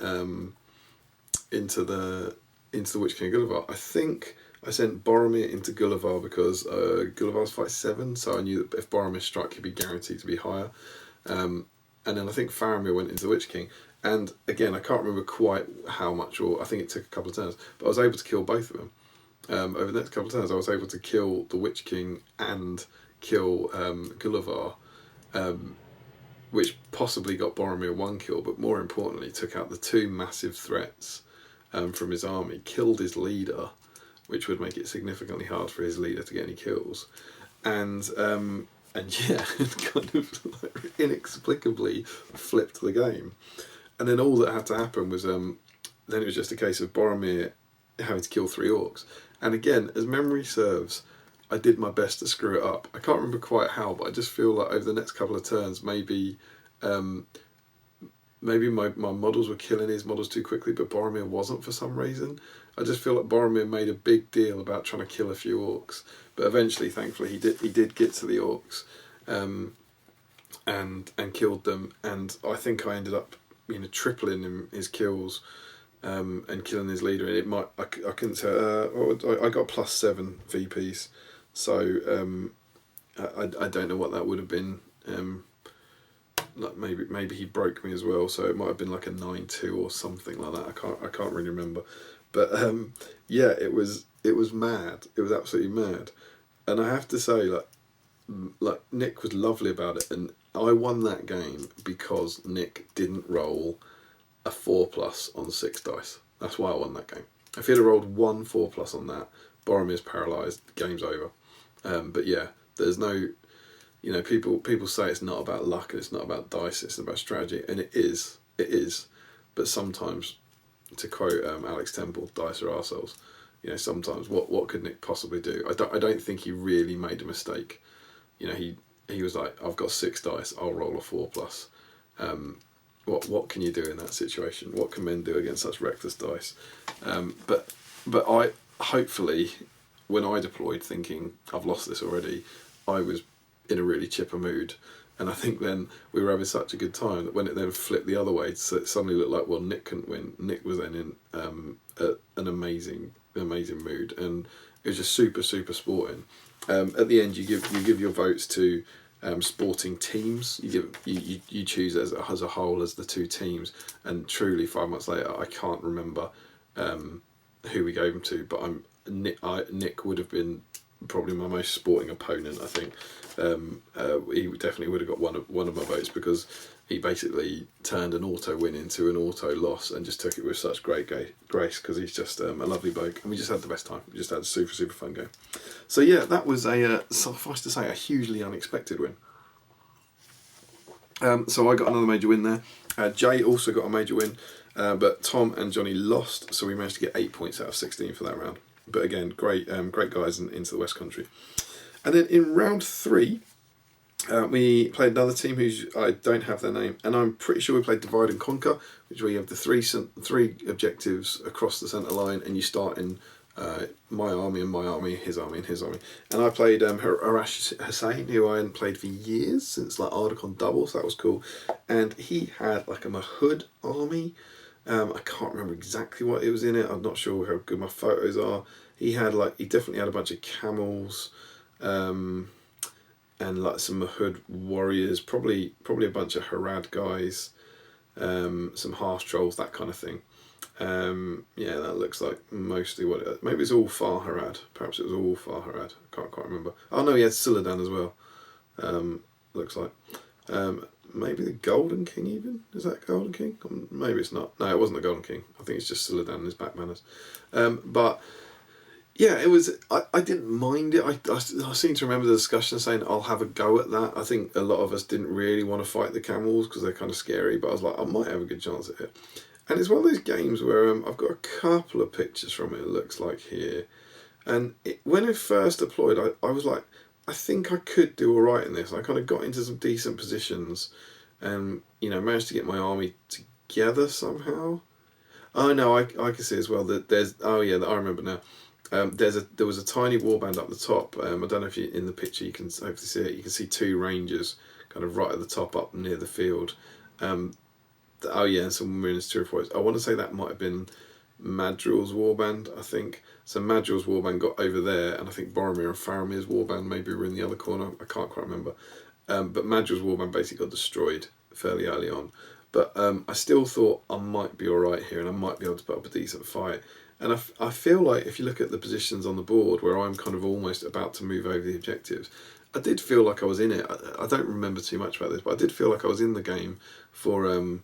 A: Witch King and Gulliver. I think I sent Boromir into Gulliver because Gulliver's fight 7, so I knew that if Boromir struck, he'd be guaranteed to be higher. And then I think Faramir went into the Witch King. And again, I can't remember quite how much, or I think it took a couple of turns, but I was able to kill both of them. Over the next couple of turns, I was able to kill the Witch King and kill Gullivar, which possibly got Boromir 1 kill, but more importantly took out the 2 massive threats from his army, killed his leader, which would make it significantly hard for his leader to get any kills, and yeah, kind of like inexplicably flipped the game. And then all that had to happen was then it was just a case of Boromir having to kill 3 orcs. And again, as memory serves, I did my best to screw it up. I can't remember quite how, but I just feel like over the next couple of turns, maybe my models were killing his models too quickly, but Boromir wasn't for some reason. I just feel like Boromir made a big deal about trying to kill a few orcs, but eventually, thankfully, he did get to the orcs, and killed them. And I think I ended up, tripling his kills, and killing his leader. And it might I couldn't say I got +7 VPs, so I don't know what that would have been. Like maybe he broke me as well, so it might have been like a 9-2 or something like that. I can't really remember, but yeah, it was mad. It was absolutely mad, and I have to say, like Nick was lovely about it, and I won that game because Nick didn't roll a 4+ on 6 dice. That's why I won that game. If he'd have rolled 1 4+ on that, Boromir's paralysed, game's over. But yeah, there's no. People say it's not about luck and it's not about dice, it's about strategy, and it is. But sometimes, to quote Alex Temple, dice are arseholes. Sometimes what could Nick possibly do? I don't think he really made a mistake. He was like, I've got 6 dice, I'll roll a 4+. What can you do in that situation? What can men do against such reckless dice? But I hopefully, when I deployed thinking I've lost this already, I was in a really chipper mood, and I think then we were having such a good time that when it then flipped the other way, so it suddenly looked like, well, Nick couldn't win. Nick was then in an amazing mood, and it was just super sporting. At the end, you give your votes to sporting teams. You choose as a whole as the 2 teams, and truly 5 months later, I can't remember who we gave them to, but Nick would have been probably my most sporting opponent. I think he definitely would have got one of my votes, because he basically turned an auto win into an auto loss and just took it with such great grace, because he's just a lovely bloke, and we just had the best time. We just had a super fun game. So yeah, that was suffice to say, a hugely unexpected win. So I got another major win there. Jay also got a major win, but Tom and Johnny lost, so we managed to get 8 points out of 16 for that round. But again, great guys into the West Country. And then in round 3, we played another team who's I don't have their name, and I'm pretty sure we played Divide and Conquer, which where you have the three objectives across the centre line, and you start in my army and my army, his army and his army. And I played Harash Hussain, who I hadn't played for years, since like Ardacon Double, so that was cool. And he had like a Mahud army. I can't remember exactly what it was in it. I'm not sure how good my photos are. He definitely had a bunch of camels, and like some Mahud warriors, probably a bunch of Harad guys, some harsh trolls, that kind of thing. Yeah, that looks like mostly what it. Maybe it's all Far Harad. Perhaps it was all Far Harad. I can't quite remember. Oh no, he had Siladan as well. Looks like. Maybe the Golden King even? Is that Golden King? Maybe it's not. No, it wasn't the Golden King. I think it's just Siladan and his back manners. But yeah, it was. I didn't mind it. I seem to remember the discussion saying I'll have a go at that. I think a lot of us didn't really want to fight the camels because they're kind of scary. But I was like, I might have a good chance at it. And it's one of those games where I've got a couple of pictures from it. It looks like here, and when I first deployed, I was like, I think I could do all right in this. I kind of got into some decent positions, and managed to get my army together somehow. Oh no, I can see as well that there's. Oh yeah, I remember now. There was a tiny warband up the top. I don't know if you in the picture you can hopefully see it. You can see 2 rangers kind of right at the top up near the field. Oh yeah, and some Minas Tirith. I want to say that might have been Madril's warband, I think. So Madril's warband got over there, and I think Boromir and Faramir's warband maybe were in the other corner. I can't quite remember. But Madril's warband basically got destroyed fairly early on. But I still thought I might be alright here, and I might be able to put up a decent fight. And I feel like if you look at the positions on the board where I'm kind of almost about to move over the objectives, I did feel like I was in it. I don't remember too much about this, but I did feel like I was in the game for a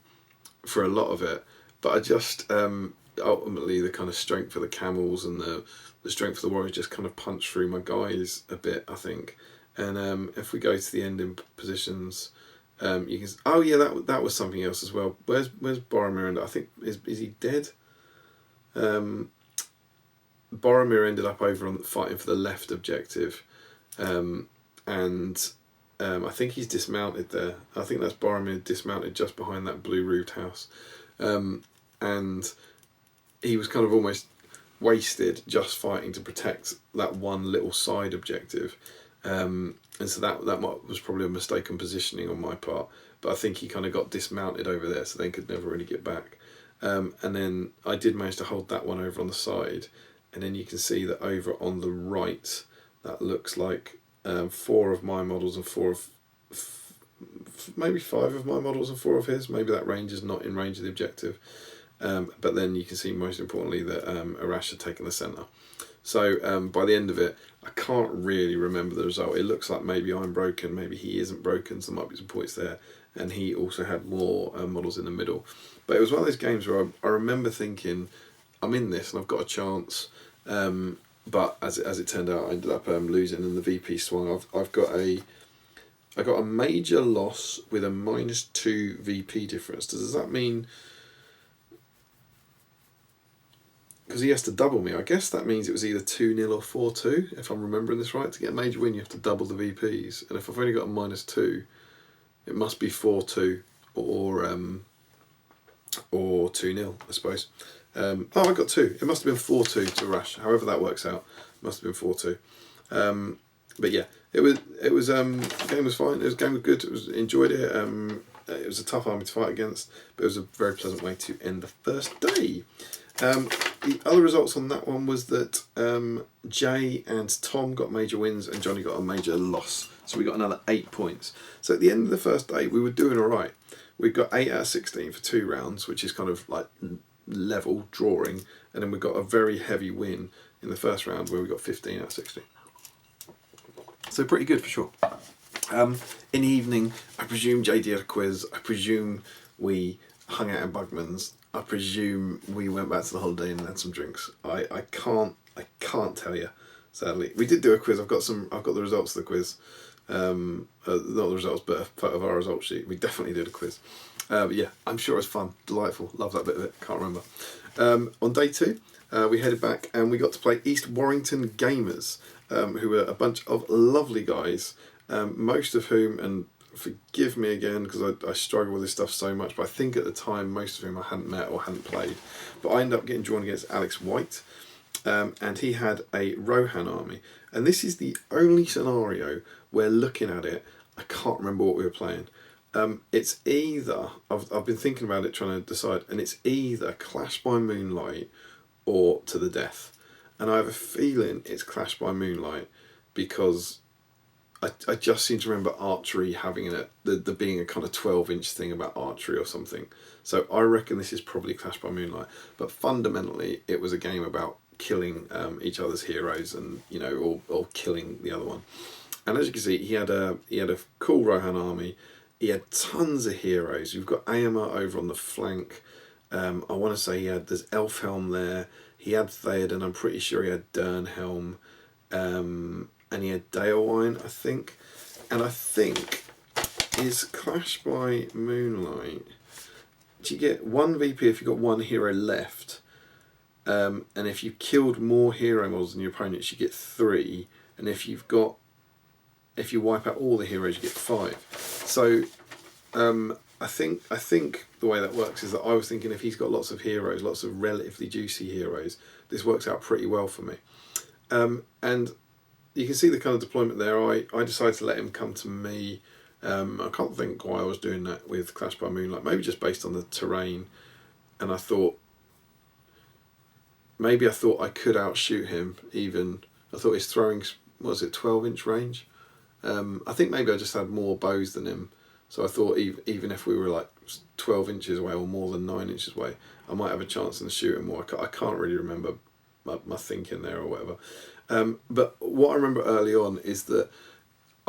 A: lot of it. But I just ultimately the kind of strength for the camels and the strength for the warriors just kind of punched through my guys a bit, I think. And if we go to the ending positions, you can. Oh yeah, that was something else as well. Where's Boromir? I think is he dead? Boromir ended up over on fighting for the left objective, and I think he's dismounted there. I think that's Boromir dismounted just behind that blue roofed house, and he was kind of almost wasted just fighting to protect that one little side objective, and so that was probably a mistaken positioning on my part. But I think he kind of got dismounted over there, so they could never really get back. And then I did manage to hold that one over on the side, and then you can see that over on the right, that looks like 4 of my models and 4 of maybe 5 of my models and 4 of his. Maybe that range is not in range of the objective. But then you can see most importantly that Arash had taken the centre. So by the end of it, I can't really remember the result. It looks like maybe I'm broken, maybe he isn't broken, so there might be some points there. And he also had more models in the middle. But it was one of those games where I remember thinking, I'm in this and I've got a chance. But as it turned out, I ended up losing, and the VP swung. I got a major loss with a -2 VP difference. Does that mean? Because he has to double me. I guess that means it was either 2-0 or 4-2, if I'm remembering this right. To get a major win, you have to double the VPs. And if I've only got a -2, it must be 4-2 or 2-0, I suppose. I got 2. It must have been 4-2 to Rash. However that works out, it must have been 4-2. But yeah, it was the game was fine. The game was good. Enjoyed it. It was a tough army to fight against, but it was a very pleasant way to end the first day. The other results on that one was that Jay and Tom got major wins and Johnny got a major loss. So we got another 8 points. So at the end of the first day, we were doing all right. We got 8 out of 16 for 2 rounds, which is kind of like level drawing. And then we got a very heavy win in the first round where we got 15 out of 16. So pretty good for sure. In the evening, I presume JD had a quiz. I presume we hung out in Bugman's. I presume we went back to the Holiday Inn and had some drinks. I can't tell you, sadly. We did do a quiz. I've got the results of the quiz. Not the results, but a part of our result sheet. We definitely did a quiz. But yeah, I'm sure it was fun, delightful. Love that bit of it. Can't remember. On day 2, we headed back and we got to play East Warrington Gamers, who were a bunch of lovely guys, most of whom, and forgive me again because I struggle with this stuff so much, but I think at the time most of whom I hadn't met or hadn't played. But I ended up getting drawn against Alex White, and he had a Rohan army. And this is the only scenario where, looking at it, I can't remember what we were playing. It's either, I've been thinking about it, trying to decide, and it's either Clash by Moonlight or To the Death. And I have a feeling it's Clash by Moonlight because I just seem to remember archery having there being a kind of 12-inch thing about archery or something. So I reckon this is probably Clash by Moonlight. But fundamentally, it was a game about killing each other's heroes and, you know, or killing the other one. And as you can see, he had a cool Rohan army. He had tons of heroes. You've got Aemma over on the flank. I want to say there's Elfhelm there. He had Theoden. I'm pretty sure he had Dernhelm. And he had Daelwyn, I think. And I think is Clash by Moonlight. Do you get 1 VP if you've got 1 hero left? And if you've killed more hero models than your opponents, you get 3. And if you wipe out all the heroes, you get 5. So I think the way that works is that I was thinking if he's got lots of heroes, lots of relatively juicy heroes, this works out pretty well for me. And you can see the kind of deployment there. I decided to let him come to me. I can't think why I was doing that with Clash by Moonlight. Maybe just based on the terrain. And I thought I could outshoot him even. I thought his throwing, 12-inch range? I think maybe I just had more bows than him. So I thought even if we were like 12 inches away or more than 9 inches away, I might have a chance in the shooting more. I can't really remember my thinking there or whatever. But what I remember early on is that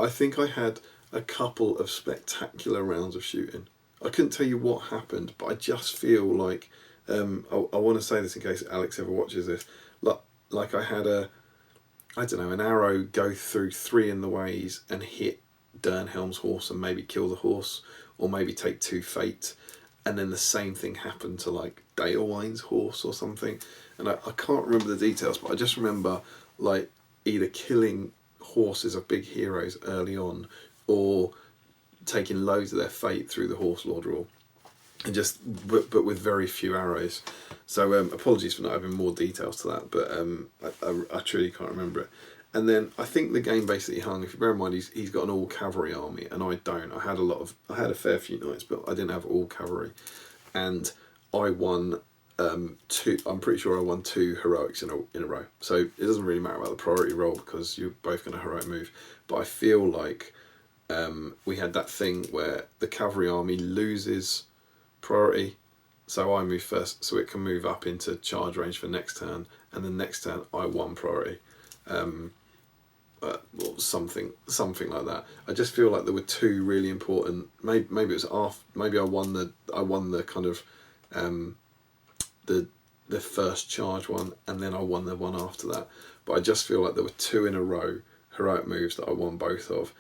A: I think I had a couple of spectacular rounds of shooting. I couldn't tell you what happened, but I just feel like, I want to say this in case Alex ever watches this, like I had an arrow go through 3 in the ways and hit Dernhelm's horse and maybe kill the horse, or maybe take 2 fate, and then the same thing happened to like Dalewine's horse or something, and I can't remember the details, but I just remember like either killing horses of big heroes early on, or taking loads of their fate through the Horse Lord rule, and but with very few arrows. So apologies for not having more details to that, but I truly can't remember it. And then I think the game basically hung. If you bear in mind, he's got an all cavalry army, and I don't. I had a fair few knights, but I didn't have all cavalry, and I won 2. I'm pretty sure I won 2 heroics in a row. So it doesn't really matter about the priority roll because you're both going to heroic move. But I feel like we had that thing where the cavalry army loses priority, so I move first, so it can move up into charge range for next turn, and then next turn I won priority. Or something like that. I just feel like there were 2 really important. Maybe it was after. Maybe I won the kind of the first charge one, and then I won the one after that. But I just feel like there were 2 in a row heroic moves that I won both of,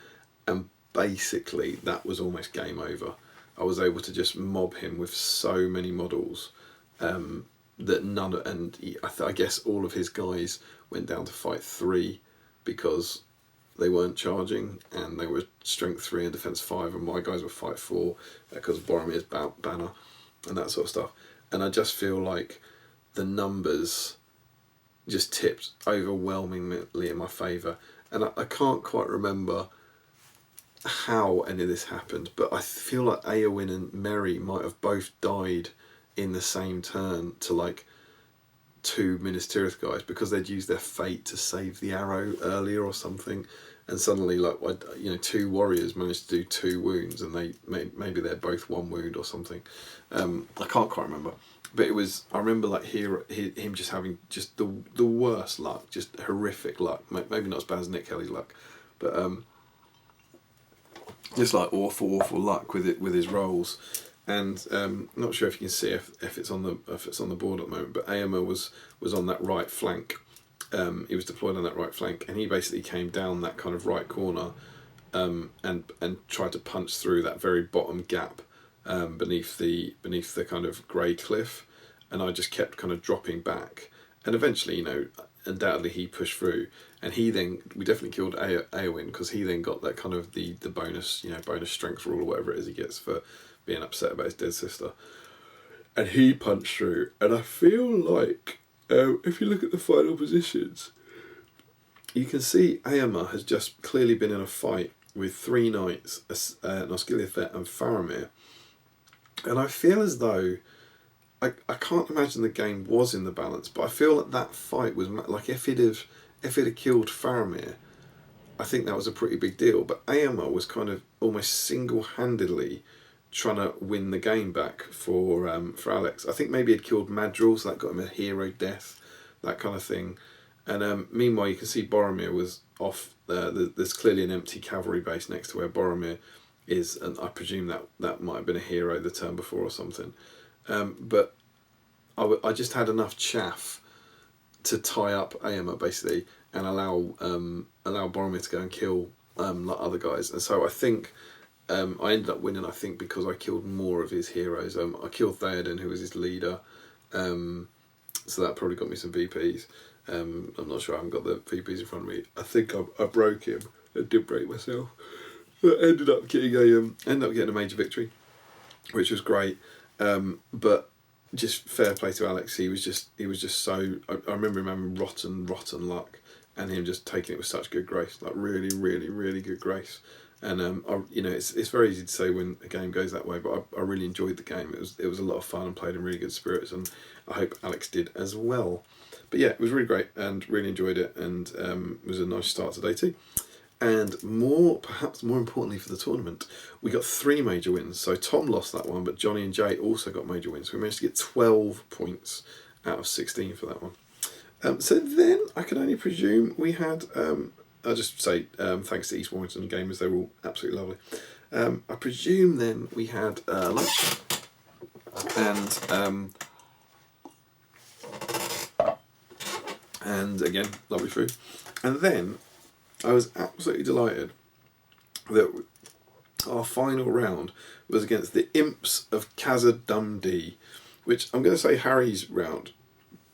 A: and basically that was almost game over. I was able to just mob him with so many models that none. And I guess all of his guys went down to fight 3. Because they weren't charging, and they were strength 3 and defense 5, and my guys were fight 4 because of Boromir's banner and that sort of stuff. And I just feel like the numbers just tipped overwhelmingly in my favour, and I can't quite remember how any of this happened, but I feel like Eowyn and Merry might have both died in the same turn to like 2 Minas Tirith guys, because they'd used their fate to save the arrow earlier or something, and suddenly 2 warriors managed to do 2 wounds, and maybe they're both 1 wound or something. I can't quite remember, but I remember like him just having just the worst luck, just horrific luck. Maybe not as bad as Nick Kelly's luck, but just like awful luck with his rolls. And not sure if you can see if it's on the board at the moment, but Eomer was on that right flank. He was deployed on that right flank, and he basically came down that kind of right corner, and tried to punch through that very bottom gap beneath the kind of grey cliff, and I just kept kind of dropping back, and eventually, undoubtedly he pushed through, and we definitely killed Eowyn, because he then got that kind of the bonus bonus strength rule or whatever it is he gets for being upset about his dead sister, and he punched through. And I feel like if you look at the final positions, you can see Eomer has just clearly been in a fight with 3 knights, Nosgiliath and Faramir, and I feel as though I can't imagine the game was in the balance, but I feel that fight was like if it had killed Faramir, I think that was a pretty big deal. But Eomer was kind of almost single-handedly trying to win the game back for Alex. I think maybe he'd killed Madril, so that got him a hero death, that kind of thing. And meanwhile, you can see Boromir was off. There's clearly an empty cavalry base next to where Boromir is, and I presume that might have been a hero the turn before or something. But I just had enough chaff to tie up Eomer basically, and allow Boromir to go and kill other guys. And so I think I ended up winning, I think, because I killed more of his heroes. I killed Theoden, who was his leader, so that probably got me some VPs. I'm not sure, I haven't got the VPs in front of me. I think I broke him. I did break myself. But ended up getting a major victory, which was great. But just fair play to Alex. He was just so. I remember him having rotten luck, and him just taking it with such good grace, like really, really, really good grace. And it's very easy to say when a game goes that way, but I really enjoyed the game. It was a lot of fun and played in really good spirits, and I hope Alex did as well. But yeah, it was really great and really enjoyed it, and it was a nice start to day 2. And perhaps more importantly for the tournament, we got 3 major wins. So Tom lost that one, but Johnny and Jay also got major wins. We managed to get 12 points out of 16 for that one. So then I can only presume we had I'll just say thanks to East Warrington Gamers, they were all absolutely lovely. I presume then we had lunch, and again, lovely food. And then I was absolutely delighted that our final round was against the Imps of Khazad Dundee, which I'm going to say Harry's round,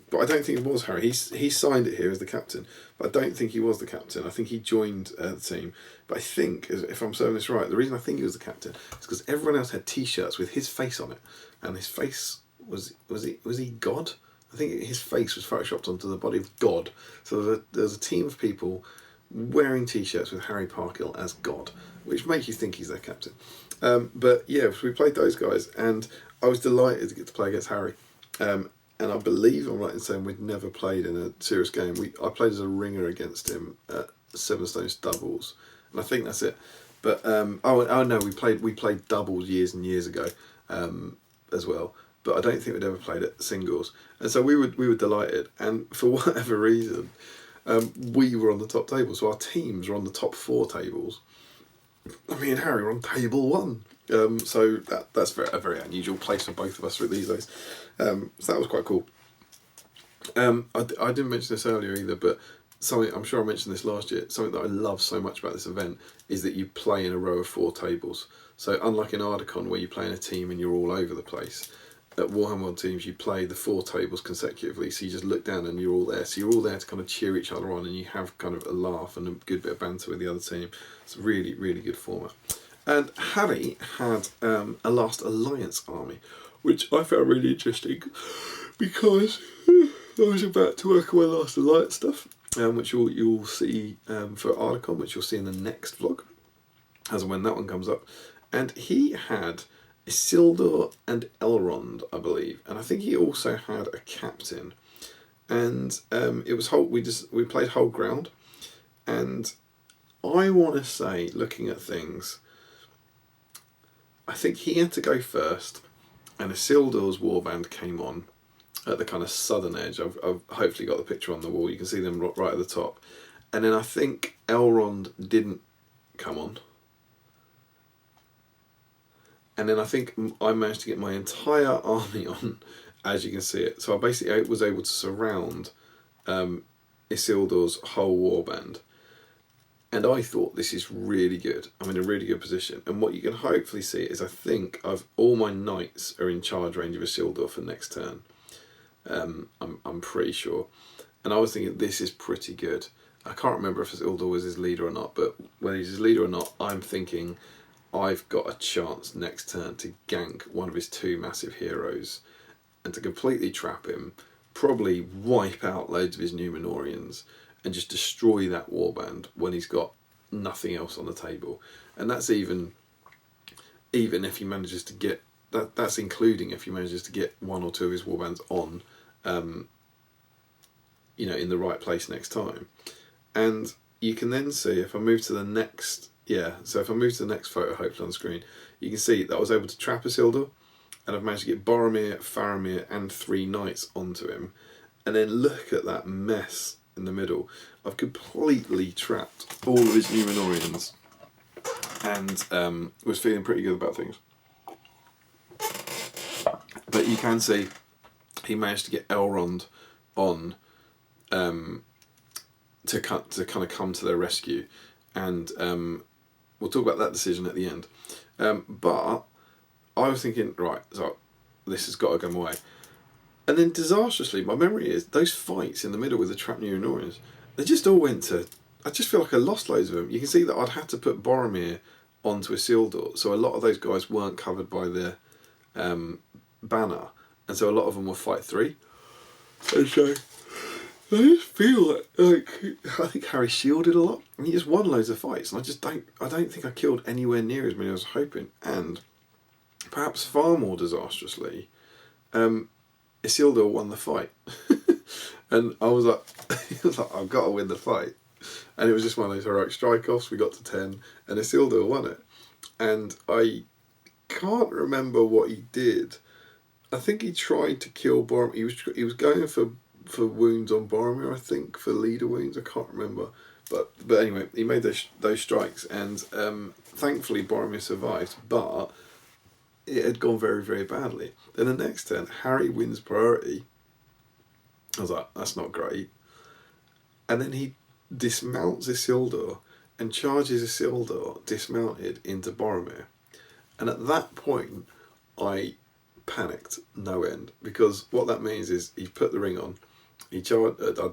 A: but I don't think it was Harry. He signed it here as the captain, but I don't think he was the captain. I think he joined the team. But I think, if I'm saying this right, the reason I think he was the captain is because everyone else had T-shirts with his face on it, and his face was he God? I think his face was photoshopped onto the body of God. So there was a team of people wearing T-shirts with Harry Parkhill as God, which makes you think he's their captain. But yeah, so we played those guys, and I was delighted to get to play against Harry. And I believe I'm right in saying we'd never played in a serious game. I played as a ringer against him at Seven Stones doubles, and I think that's it. But oh no, we played doubles years and years ago as well. But I don't think we'd ever played at singles, and so we were delighted. And for whatever reason, we were on the top table, so our teams were on the top 4 tables. Me and Harry were on table 1. So that's a very unusual place for both of us these days. So that was quite cool. I didn't mention this earlier either, but something, I'm sure I mentioned this last year, something that I love so much about this event is that you play in a row of 4 tables. So unlike in Ardacon where you play in a team and you're all over the place, at Warhammer World Teams you play the 4 tables consecutively, so you just look down and you're all there. So you're all there to kind of cheer each other on, and you have kind of a laugh and a good bit of banter with the other team. It's a really, really good format. And Harry had a Last Alliance army, which I found really interesting because I was about to work on my Last Alliance stuff, which you'll see for Ardacon, which you'll see in the next vlog, as and when that one comes up. And he had Isildur and Elrond, I believe, and I think he also had a captain. And it was we played whole ground, and I want to say, looking at things, I think he had to go first, and Isildur's warband came on at the kind of southern edge. I've hopefully got the picture on the wall. You can see them right at the top. And then I think Elrond didn't come on. And then I think I managed to get my entire army on, as you can see it. So I basically was able to surround Isildur's whole warband. And I thought, this is really good. I'm in a really good position. And what you can hopefully see is I think all my knights are in charge range of Isildur for next turn. I'm pretty sure. And I was thinking, this is pretty good. I can't remember if Isildur was his leader or not, but whether he's his leader or not, I'm thinking I've got a chance next turn to gank one of his 2 massive heroes and to completely trap him, probably wipe out loads of his Numenorians, and just destroy that warband when he's got nothing else on the table. And that's even if he manages to get that's including if he manages to get 1 or 2 of his warbands on, in the right place next time. And you can then see, if I move to the next, so if I move to the next photo, hopefully on the screen, you can see that I was able to trap Isildur, and I've managed to get Boromir, Faramir, and 3 knights onto him. And then look at that mess in the middle. I've completely trapped all of his Numenorians, and was feeling pretty good about things. But you can see he managed to get Elrond on to kind of come to their rescue, and we'll talk about that decision at the end. But I was thinking, right, so this has got to go my way. And then disastrously, my memory is those fights in the middle with the trapped Numenorians, they just all went to, I just feel like I lost loads of them. You can see that I'd had to put Boromir onto Isildur, so a lot of those guys weren't covered by the banner, and so a lot of them were fight 3. And so I just feel like I think Harry shielded a lot, and he just won loads of fights, and I don't think I killed anywhere near as many as I was hoping. And perhaps far more disastrously, Isildur won the fight. And I was like, I've got to win the fight. And it was just one of those heroic strike-offs. We got to 10, and Isildur won it. And I can't remember what he did. I think he tried to kill Boromir. He was going for wounds on Boromir, I think, for leader wounds. I can't remember. But anyway, he made those strikes, and thankfully Boromir survived, but it had gone very, very badly. Then the next turn, Harry wins priority. I was like, that's not great. And then he dismounts Isildur and charges Isildur dismounted into Boromir. And at that point, I panicked no end, because what that means is he put the ring on, I'm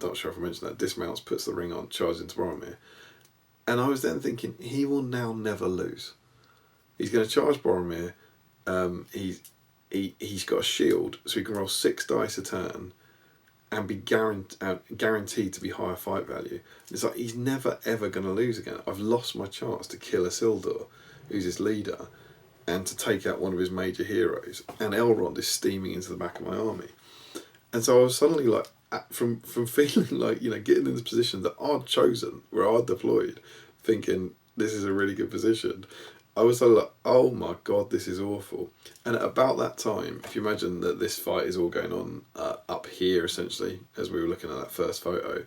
A: not sure if I mentioned that, dismounts, puts the ring on, charges into Boromir. And I was then thinking, he will now never lose. He's going to charge Boromir. He's got a shield, so he can roll 6 dice a turn and be guaranteed to be higher fight value. It's like, he's never ever going to lose again. I've lost my chance to kill Isildur, who's his leader, and to take out one of his major heroes. And Elrond is steaming into the back of my army. And so I was suddenly like, from feeling like, getting in this position that I'd chosen, where I'd deployed, thinking this is a really good position, I was sort of like, oh my god, this is awful. And at about that time, if you imagine that this fight is all going on up here, essentially, as we were looking at that first photo,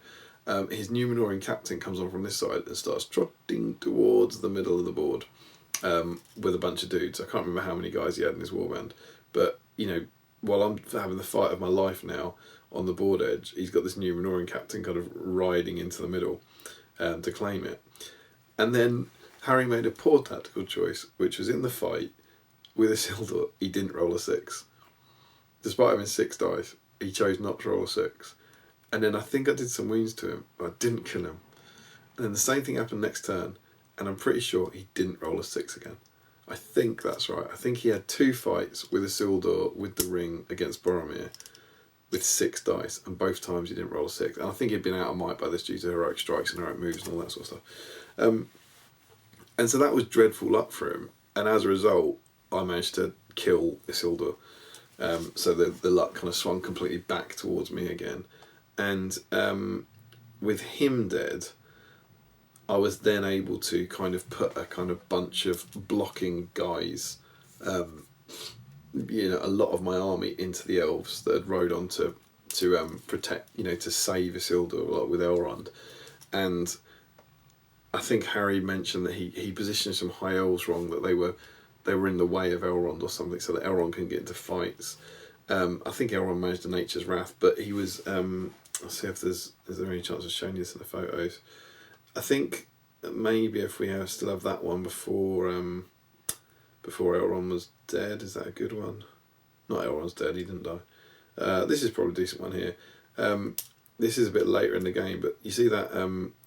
A: his Númenórean captain comes on from this side and starts trotting towards the middle of the board with a bunch of dudes. I can't remember how many guys he had in his warband, but, while I'm having the fight of my life now on the board edge, he's got this Númenórean captain kind of riding into the middle to claim it. And then Harry made a poor tactical choice, which was in the fight with Isildur, he didn't roll a 6. Despite having 6 dice, he chose not to roll a 6. And then I think I did some wounds to him, but I didn't kill him. And then the same thing happened next turn, and I'm pretty sure he didn't roll a 6 again. I think that's right. I think he had 2 fights with Isildur with the ring against Boromir with 6 dice, and both times he didn't roll a 6. And I think he'd been out of might by this due to heroic strikes and heroic moves and all that sort of stuff. And so that was dreadful luck for him. And as a result, I managed to kill Isildur. So the luck kind of swung completely back towards me again. And with him dead, I was then able to kind of put a kind of bunch of blocking guys, a lot of my army into the elves that had rode on to protect, to save Isildur, like with Elrond. And I think Harry mentioned that he positioned some high elves wrong, that they were in the way of Elrond or something, so that Elrond couldn't get into fights. I think Elrond managed a Nature's Wrath, but he was. I'll see if is there any chance of showing you this in the photos. I think maybe if we still have that one before Elrond was dead. Is that a good one? Not Elrond's dead. He didn't die. This is probably a decent one here. This is a bit later in the game, but you see that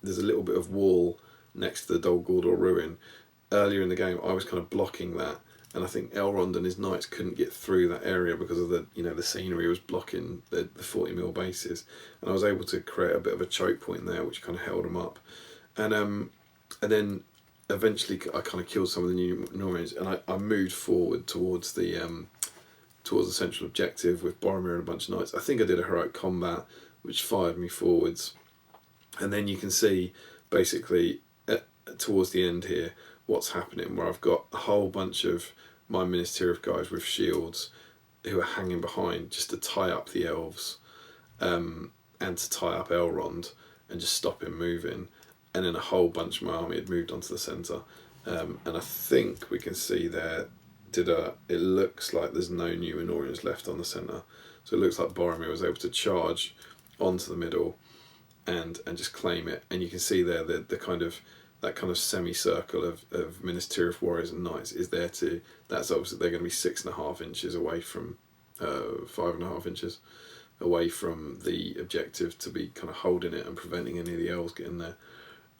A: there's a little bit of wall next to the Dol Guldur ruin. Earlier in the game, I was kind of blocking that, and I think Elrond and his knights couldn't get through that area because of the scenery was blocking the 40mm bases, and I was able to create a bit of a choke point there, which kind of held them up, and then eventually I kind of killed some of the Númenóreans, and I moved forward towards the central objective with Boromir and a bunch of knights. I think I did a heroic combat, which fired me forwards, and then you can see basically towards the end here what's happening, where I've got a whole bunch of my Minas Tirith guys with shields who are hanging behind just to tie up the elves and to tie up Elrond and just stop him moving, and then a whole bunch of my army had moved onto the centre, and I think we can see there it looks like there's no Númenóreans left on the centre, so it looks like Boromir was able to charge onto the middle and just claim it, and you can see there the kind of that kind of semicircle of Minas Tirith warriors and knights is there too. That's obviously they're going to be 6.5 inches away from 5.5 inches away from the objective to be kind of holding it and preventing any of the elves getting there.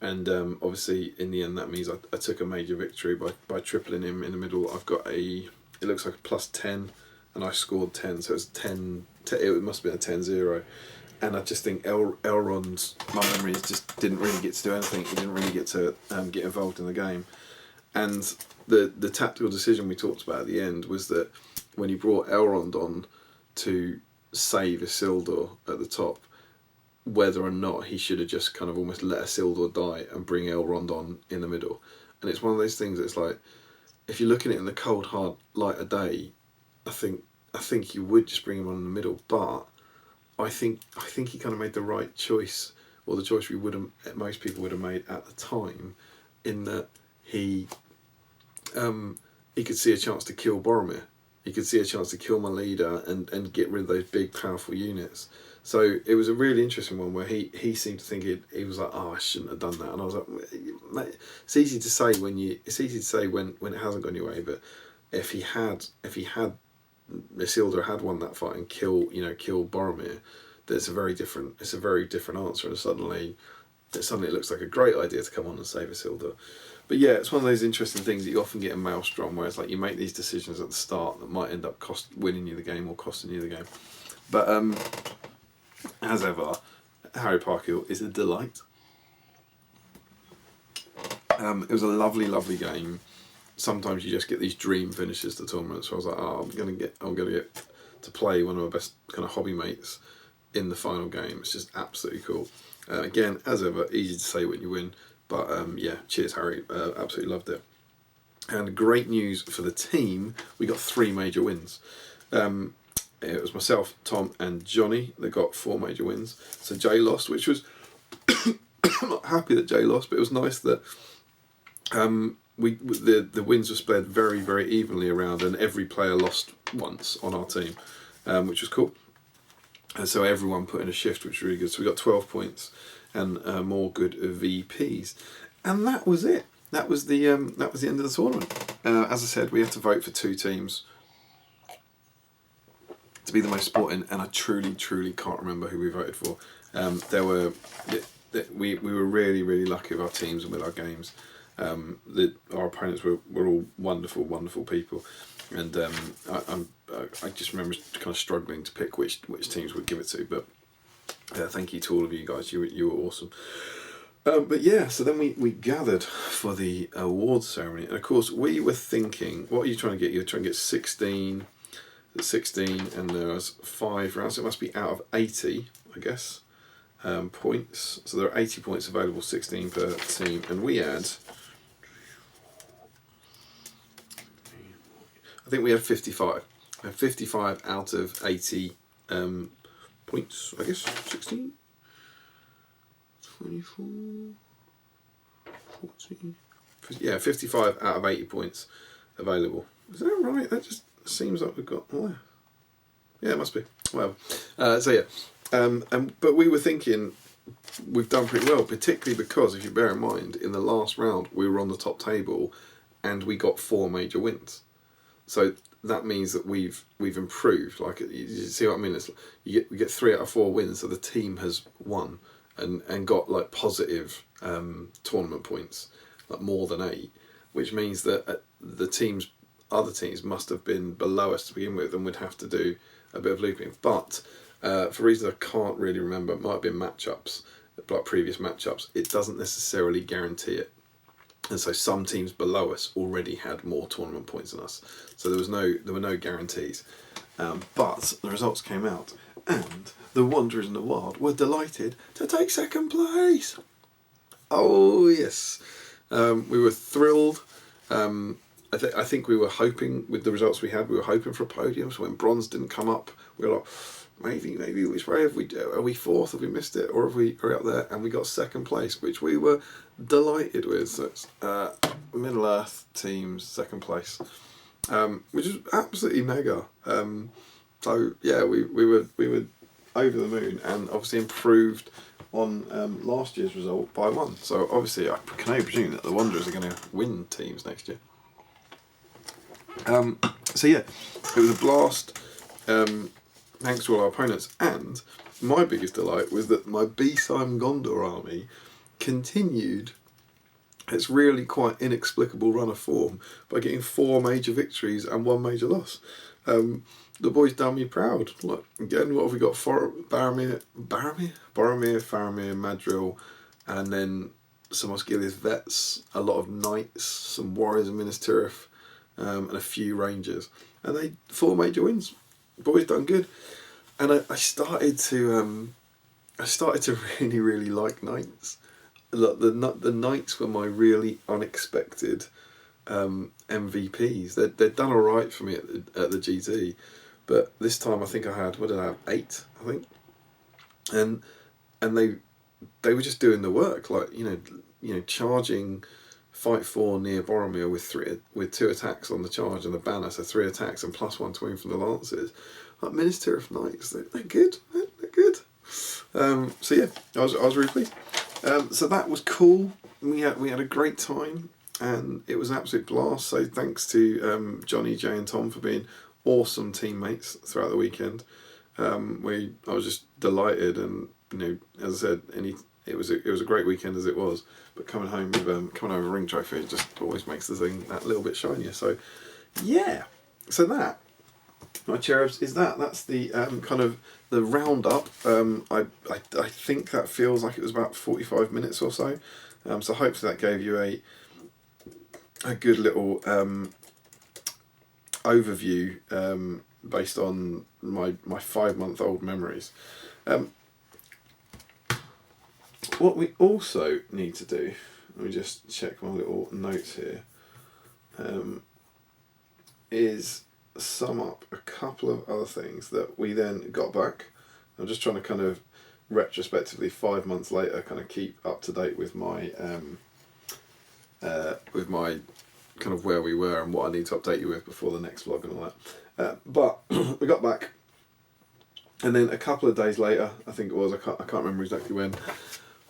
A: And obviously in the end that means I took a major victory by tripling him in the middle. I've got it looks like a +10 and I scored 10, so it's 10 it must have been a 10-0. And I just think Elrond, my memories, just didn't really get to do anything. He didn't really get to get involved in the game. And the tactical decision we talked about at the end was that when he brought Elrond on to save Isildur at the top, whether or not he should have just kind of almost let Isildur die and bring Elrond on in the middle. And it's one of those things that's like, if you're looking at it in the cold hard light of day, I think you would just bring him on in the middle, but I think he kind of made the right choice or the choice most people would have made at the time, in that he could see a chance to kill Boromir. He could see a chance to kill my leader and get rid of those big, powerful units. So it was a really interesting one where he seemed to think he was like, oh, I shouldn't have done that. And I was like, mate, it's easy to say when it hasn't gone your way, but if Isildur had won that fight and killed Boromir, it's a very different answer, and suddenly it looks like a great idea to come on and save Isildur. But yeah, it's one of those interesting things that you often get in Maelstrom, where it's like you make these decisions at the start that might end up winning you the game or costing you the game. But as ever, Harry Parkhill is a delight. It was a lovely, lovely game. Sometimes you just get these dream finishes to tournaments. So I was like, oh, I'm gonna get to play one of my best kind of hobby mates in the final game. It's just absolutely cool. Again, as ever, easy to say when you win. But yeah, cheers, Harry. Absolutely loved it. And great news for the team. We got 3 major wins. It was myself, Tom, and Johnny that got 4 major wins. So Jay lost, which was I'm not happy that Jay lost, but it was nice that the wins were spread very, very evenly around, and every player lost once on our team, which was cool. And so everyone put in a shift, which was really good. So we got 12 points and more good VPs, and that was it. That was the end of the tournament. As I said, we had to vote for 2 teams to be the most sporting, and I truly can't remember who we voted for. We were really, really lucky with our teams and with our games. Our opponents were all wonderful, wonderful people, and I just remember kind of struggling to pick which teams we'd give it to. But thank you to all of you guys. You were awesome. But yeah, so then we gathered for the awards ceremony, and of course we were thinking, what are you trying to get? You're trying to get 16, and there was 5 rounds. So it must be out of 80, I guess, points. So there are 80 points available, 16 per team, and we had, I think we had 55. We had 55 out of 80 points, I guess. 16, 24, 14. Yeah, 55 out of 80 points available. Is that right? That just seems like we've got. Oh, yeah, it must be. Well, so yeah, but we were thinking we've done pretty well, particularly because if you bear in mind, in the last round we were on the top table, and we got 4 major wins. So that means that we've improved. Like, you see what I mean? We get 3 out of 4 wins, so the team has won and got like positive tournament points, like more than 8, which means that the other teams must have been below us to begin with, and would have to do a bit of looping. But for reasons I can't really remember, it might have been matchups, like previous matchups. It doesn't necessarily guarantee it. And so some teams below us already had more tournament points than us. So there were no guarantees. But the results came out, and the Wanderers in the Wild were delighted to take 2nd place. Oh yes, we were thrilled. I think we were hoping, with the results we had, we were hoping for a podium. So when bronze didn't come up, we were like, maybe which way are we 4th? Have we missed it, or are we up there? And we got 2nd place, which we were delighted with. So it's Middle Earth teams 2nd place, which is absolutely mega. So yeah, we were over the moon, and obviously improved on last year's result by 1. So obviously I can only presume that the Wanderers are going to win teams next year. So yeah, it was a blast. Thanks to all our opponents, and my biggest delight was that my BSIME Gondor army continued its really quite inexplicable run of form by getting 4 major victories and 1 major loss. The boys done me proud. Like, again, what have we got? Boromir, Faramir, Madril, and then some Osgiliath vets, a lot of knights, some warriors of Minas Tirith, and a few rangers, and they 4 major wins. Boys done good, and I started to really, really like knights. The knights were my really unexpected MVPs. They'd done all right for me at the GT, but this time I think I had, what did I have, 8, I think, and they were just doing the work, like charging fight 4 near Boromir with 2 attacks on the charge and the banner, so 3 attacks and +1 to win from the Lancers. Like Minas Tirith Knights, they're good, they're good. So yeah, I was really pleased. So that was cool. We had a great time, and it was an absolute blast. So thanks to Johnny, Jay, and Tom for being awesome teammates throughout the weekend. I was just delighted, and as I said, it was a great weekend as it was. But coming home with a ring trophy, it just always makes the thing that little bit shinier. So yeah, so that, my cherubs, is that's the kind of the roundup. I think that feels like it was about 45 minutes or so. So hopefully that gave you a good little overview based on my 5-month-old memories. What we also need to do, let me just check my little notes here, is sum up a couple of other things that we then got back. I'm just trying to kind of retrospectively 5 months later kind of keep up to date with my kind of where we were and what I need to update you with before the next vlog and all that. But we got back, and then a couple of days later, I think it was, I can't remember exactly when,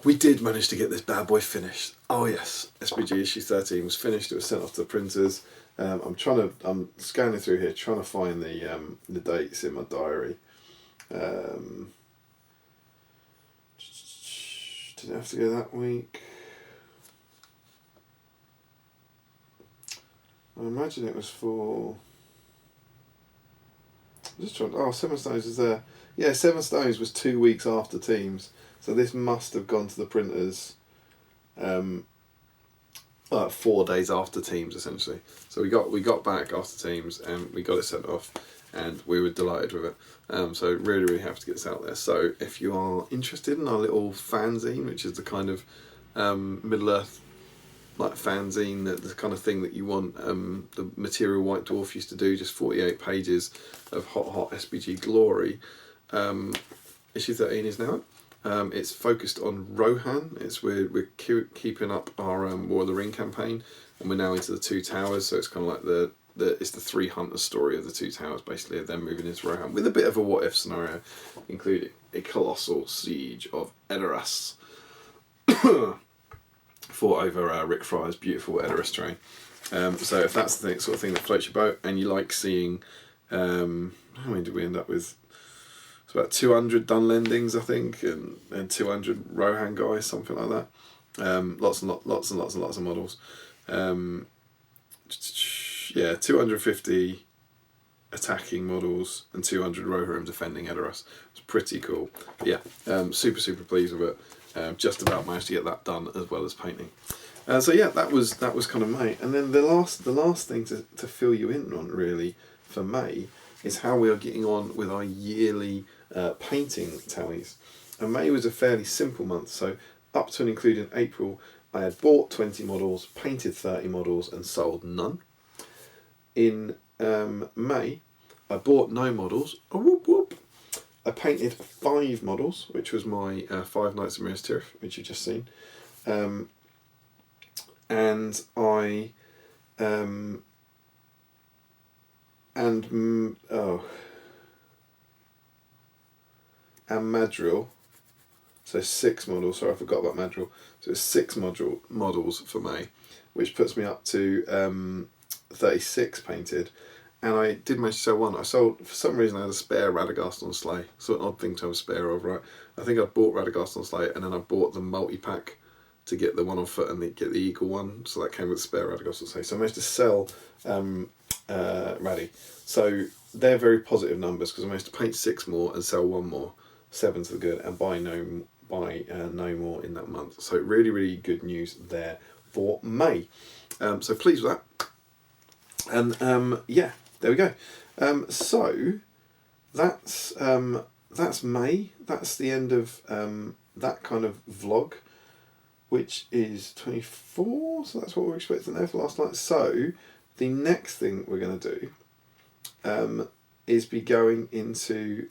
A: we did manage to get this bad boy finished. Oh yes, SBG issue 13 was finished. It was sent off to the printers. I'm scanning through here, trying to find the dates in my diary. Did it have to go that week? I imagine it was for... just trying. Oh, Seven Stones is there. Yeah, Seven Stones was 2 weeks after Teams, so this must have gone to the printers 4 days after Teams, essentially. So we got back after Teams and we got it sent off, and we were delighted with it. So really, really happy to get this out there. So if you are interested in our little fanzine, which is the kind of Middle Earth like fanzine, the kind of thing that you want, the material White Dwarf used to do, just 48 pages of hot SBG glory. Issue 13 is now. It's focused on Rohan. We're keeping up our War of the Ring campaign, and we're now into the Two Towers. So it's kind of like it's the Three Hunters story of the Two Towers, basically, of them moving into Rohan with a bit of a what if scenario, including a colossal siege of Edoras. Fought over Rick Fryer's beautiful Edoras terrain. So if that's the sort of thing that floats your boat, and you like seeing, how many did we end up with? It's about 200 Dunlendings, I think, and 200 Rohan guys, something like that. Lots and lots of models. Yeah, 250 attacking models and 200 Rohirrim defending Edoras. It's pretty cool. But yeah, super pleased with it. Just about managed to get that done, as well as painting. So yeah, that was kind of May. And then the last thing to fill you in on, really, for May is how we are getting on with our yearly painting tallies. And May was a fairly simple month, so up to and including April, I had bought 20 models, painted 30 models, and sold none. In May, I bought no models. Oh, whoop whoop. I painted 5 models, which was my 5 Knights of Minas Tirith, which you've just seen. And I and Madril, so 6 models. Sorry, I forgot about Madril. So it's 6 models for May, which puts me up to 36 painted. And I did manage to sell one. I sold, for some reason, I had a spare Radagast on Sleigh. So an odd thing to have a spare of, right? I think I bought Radagast on Sleigh, and then I bought the multi-pack to get the one on foot and get the Eagle one. So that came with a spare Radagast on Sleigh. So I managed to sell Raddy. So they're very positive numbers, because I managed to paint 6 more and sell 1 more. 7 to the good, and buy no more in that month. So really good news there for May. So pleased with that. And yeah, there we go. So that's May. That's the end of that kind of vlog, which is 24. So that's what we're expecting there for last night. So the next thing we're going to do is be going into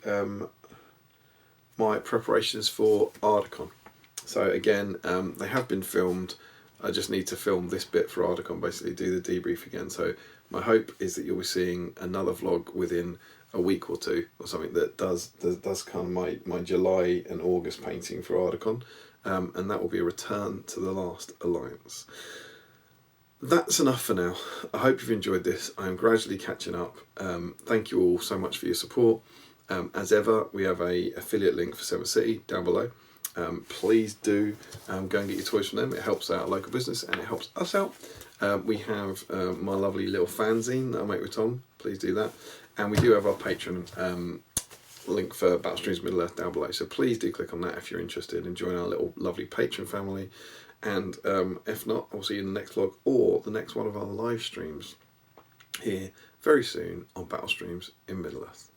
A: my preparations for Ardacon. So again, they have been filmed. I just need to film this bit for Ardacon, basically do the debrief again. So my hope is that you'll be seeing another vlog within a week or two or something that does kind of my July and August painting for Ardacon, and that will be a return to the Last Alliance. That's enough for now. I hope you've enjoyed this. I am gradually catching up. Thank you all so much for your support. As ever, we have a affiliate link for 7th City down below. Please do go and get your toys from them. It helps out a local business and it helps us out. We have my lovely little fanzine that I make with Tom. Please do that. And we do have our Patreon link for Battlestreams Middle Earth down below. So please do click on that if you're interested in joining our little lovely Patreon family. And if not, I'll see you in the next vlog or the next one of our live streams here very soon on Battlestreams in Middle Earth.